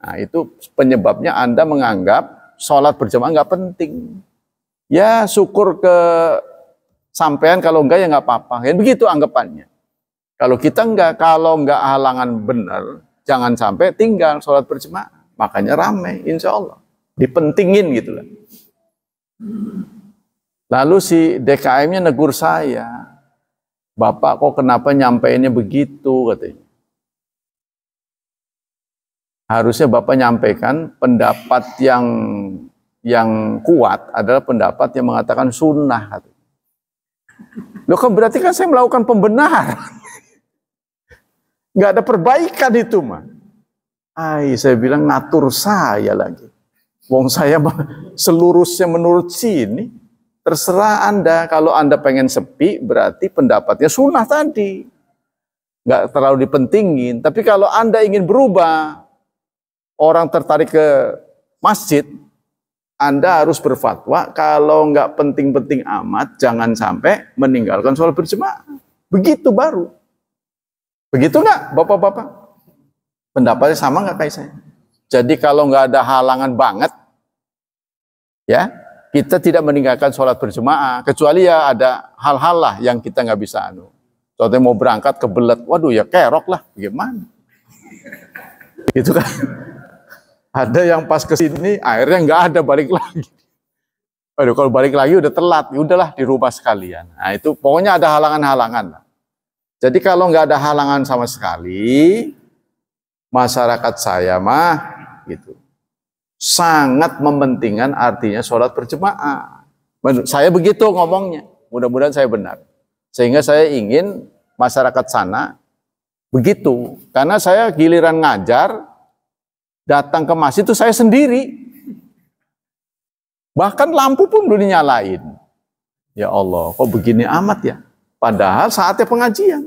[SPEAKER 1] Nah itu penyebabnya Anda menganggap sholat berjamaah nggak penting. Ya syukur ke sampean, kalau enggak ya nggak apa-apa. Ya begitu anggapannya. Kalau kita enggak, kalau enggak halangan benar, jangan sampai tinggal sholat berjamaah. Makanya ramai, insya Allah. Dipentingin gitu lah. Lalu si DKM-nya negur saya. Bapak kok kenapa nyampeinnya begitu katanya. Harusnya Bapak nyampaikan pendapat yang kuat adalah pendapat yang mengatakan sunnah. Loh kan berarti kan saya melakukan pembenaran. Nggak ada perbaikan itu mah. Saya bilang ngatur saya lagi. Wong saya selurusnya menurut sini. Terserah Anda. Kalau Anda pengen sepi berarti pendapatnya sunnah tadi. Nggak terlalu dipentingin. Tapi kalau Anda ingin berubah, orang tertarik ke masjid, Anda harus berfatwa kalau nggak penting-penting amat, jangan sampai meninggalkan sholat berjemaah. Begitu baru. Begitu nggak, bapak-bapak? Pendapatnya sama nggak kayak saya? Jadi kalau nggak ada halangan banget, ya kita tidak meninggalkan sholat berjemaah, kecuali ya ada hal-hal lah yang kita nggak bisa Contohnya mau berangkat kebelet, waduh ya kerok lah, bagaimana? Itu kan. Ada yang pas ke sini akhirnya nggak ada, balik lagi. Aduh, kalau balik lagi udah telat, ya udahlah di rumah sekalian. Nah itu pokoknya ada halangan-halangan. Jadi kalau nggak ada halangan sama sekali, masyarakat saya mah gitu sangat mementingkan artinya sholat berjemaah. Saya begitu ngomongnya. Mudah-mudahan saya benar. Sehingga saya ingin masyarakat sana begitu. Karena saya giliran ngajar, datang ke masjid itu saya sendiri. Bahkan lampu pun belum dinyalain. Ya Allah, kok begini amat ya? Padahal saatnya pengajian.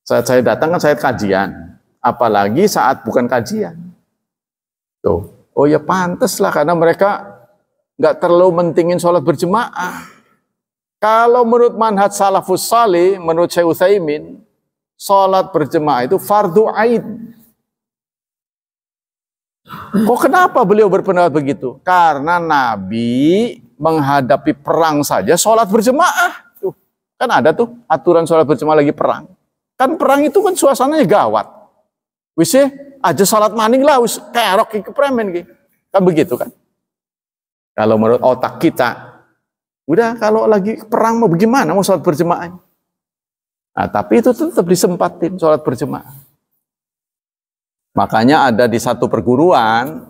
[SPEAKER 1] Saat saya datang kan saat kajian. Apalagi saat bukan kajian. Tuh. Oh ya pantas lah, karena mereka nggak terlalu mentingin sholat berjemaah. Kalau menurut manhaj salafus salih, menurut Syekh Utsaimin, sholat berjemaah itu fardu ain. Kok kenapa beliau berpendapat begitu? Karena Nabi menghadapi perang saja sholat berjemaah. Tuh, kan ada tuh aturan sholat berjemaah lagi perang. Kan perang itu kan suasananya gawat. Wis aja sholat maning lah, wis kerok ke premen gitu. Kan begitu kan? Kalau menurut otak kita, udah kalau lagi perang mau bagaimana mau sholat berjemaah? Nah, tapi itu tetap disempatin sholat berjemaah. Makanya ada di satu perguruan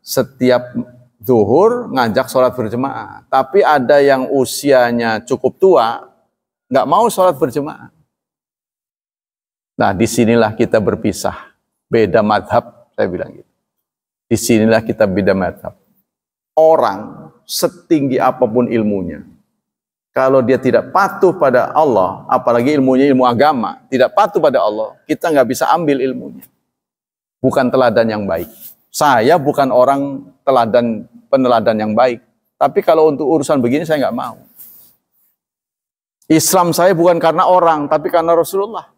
[SPEAKER 1] setiap zuhur ngajak sholat berjemaah. Tapi ada yang usianya cukup tua, nggak mau sholat berjemaah. Nah, disinilah kita berpisah. Beda madhab, saya bilang gitu. Disinilah kita beda madhab. Orang setinggi apapun ilmunya, kalau dia tidak patuh pada Allah, apalagi ilmunya ilmu agama, tidak patuh pada Allah, kita nggak bisa ambil ilmunya. Bukan teladan yang baik. Saya bukan orang peneladan yang baik. Tapi kalau untuk urusan begini saya nggak mau. Islam saya bukan karena orang, tapi karena Rasulullah.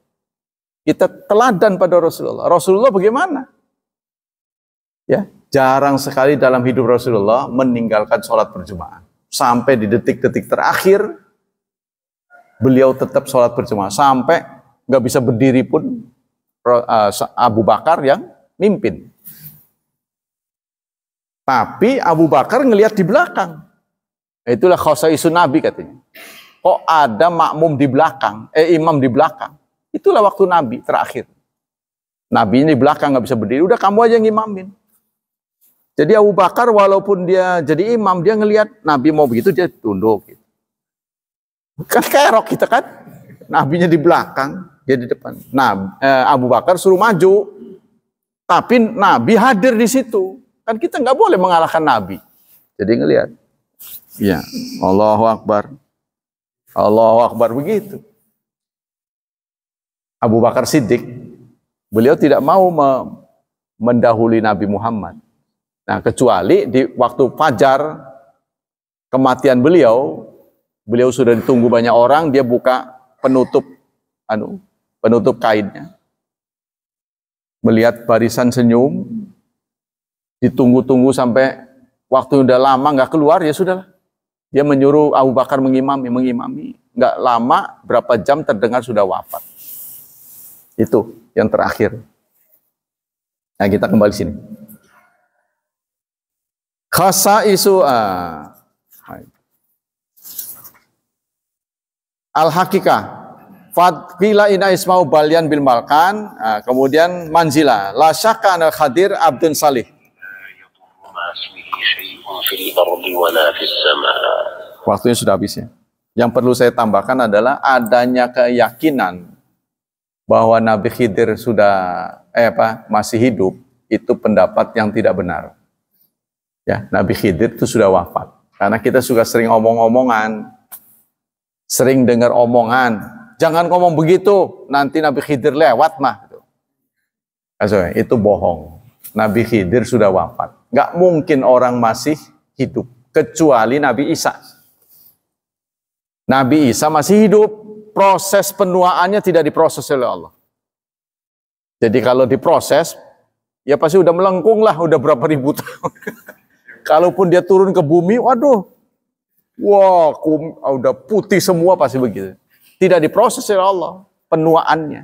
[SPEAKER 1] Kita teladan pada Rasulullah. Rasulullah bagaimana? Ya, jarang sekali dalam hidup Rasulullah meninggalkan sholat berjemaah. Sampai di detik-detik terakhir, beliau tetap sholat berjemaah. Sampai nggak bisa berdiri pun, Abu Bakar yang mimpin. Tapi Abu Bakar ngelihat di belakang. Itulah khosaisun Nabi katanya. Kok ada makmum di belakang, imam di belakang. Itulah waktu Nabi terakhir. Nabi ini di belakang nggak bisa berdiri, udah kamu aja yang imamin. Jadi Abu Bakar walaupun dia jadi imam, dia ngelihat Nabi mau begitu, dia tunduk. Gitu. Kan kerok kita kan. Nabinya di belakang, dia di depan. Abu Bakar suruh maju. Tapi Nabi hadir di situ. Kan kita nggak boleh mengalahkan Nabi. Jadi ngelihat. Ya, Allahu Akbar. Allahu Akbar begitu. Abu Bakar Siddiq, beliau tidak mau mendahului Nabi Muhammad. Nah, kecuali di waktu fajar kematian beliau sudah ditunggu banyak orang, dia buka penutup kainnya. Melihat barisan senyum, ditunggu-tunggu sampai waktu udah lama nggak keluar, ya sudah. Dia menyuruh Abu Bakar mengimami. Nggak lama, berapa jam terdengar sudah wafat. Itu yang terakhir. Nah, kita kembali sini. Khasaisu al-hakikah fadqila ina ismau balyan bil malkan, kemudian manzila la syakka anal khadir abdun salih. Waktunya sudah habis ya. Yang perlu saya tambahkan adalah adanya keyakinan bahwa Nabi Khidir masih hidup, itu pendapat yang tidak benar. Ya, Nabi Khidir itu sudah wafat. Karena kita suka sering omong-omongan, sering dengar omongan, jangan ngomong begitu, nanti Nabi Khidir lewat mah. Itu bohong. Nabi Khidir sudah wafat. Nggak mungkin orang masih hidup, kecuali Nabi Isa. Nabi Isa masih hidup, proses penuaannya tidak diproses oleh Allah. Jadi kalau diproses, ya pasti udah melengkung lah, udah berapa ribu tahun. Kalaupun dia turun ke bumi, waduh, udah putih semua pasti begitu. Tidak diproses oleh Allah, penuaannya.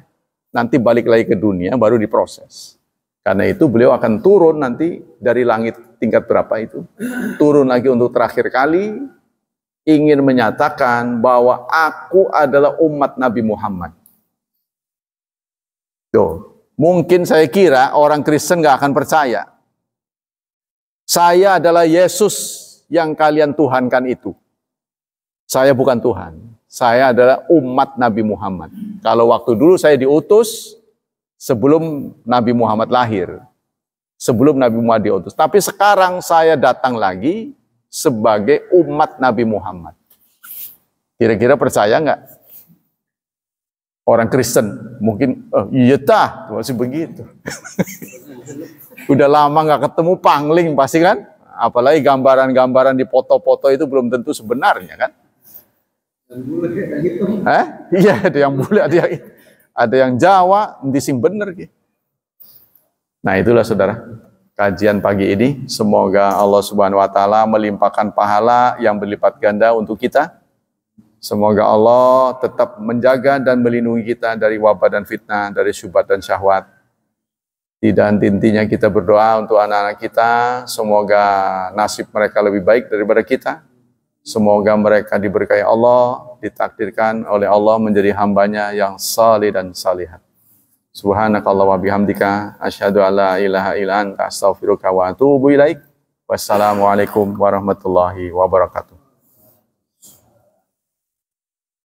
[SPEAKER 1] Nanti balik lagi ke dunia, baru diproses. Karena itu beliau akan turun nanti dari langit tingkat berapa itu. Turun lagi untuk terakhir kali, ingin menyatakan bahwa aku adalah umat Nabi Muhammad. Tuh, mungkin saya kira orang Kristen gak akan percaya. Saya adalah Yesus yang kalian tuhankan itu. Saya bukan Tuhan. Saya adalah umat Nabi Muhammad. Kalau waktu dulu saya diutus sebelum Nabi Muhammad lahir. Sebelum Nabi Muhammad diutus. Tapi sekarang saya datang lagi sebagai umat Nabi Muhammad. Kira-kira percaya nggak? Orang Kristen mungkin, iya tah, masih begitu. Udah lama nggak ketemu pangling pasti kan? Apalagi gambaran-gambaran di foto-foto itu belum tentu sebenarnya kan? Iya, ada yang bule, ada yang Jawa, sing bener gitu. Nah, itulah saudara, kajian pagi ini. Semoga Allah Subhanahu wa taala melimpahkan pahala yang berlipat ganda untuk kita. Semoga Allah tetap menjaga dan melindungi kita dari wabah dan fitnah, dari syubhat dan syahwat. Tidak henti-hentinya kita berdoa untuk anak-anak kita, semoga nasib mereka lebih baik daripada kita. Semoga mereka diberkahi Allah, ditakdirkan oleh Allah menjadi hambanya yang salih dan salihat. Subhanakallah wa bihamdika, asyhadu an la ilaha illa anta, astaghfiruka wa atubu ilaik. Wassalamualaikum warahmatullahi wabarakatuh.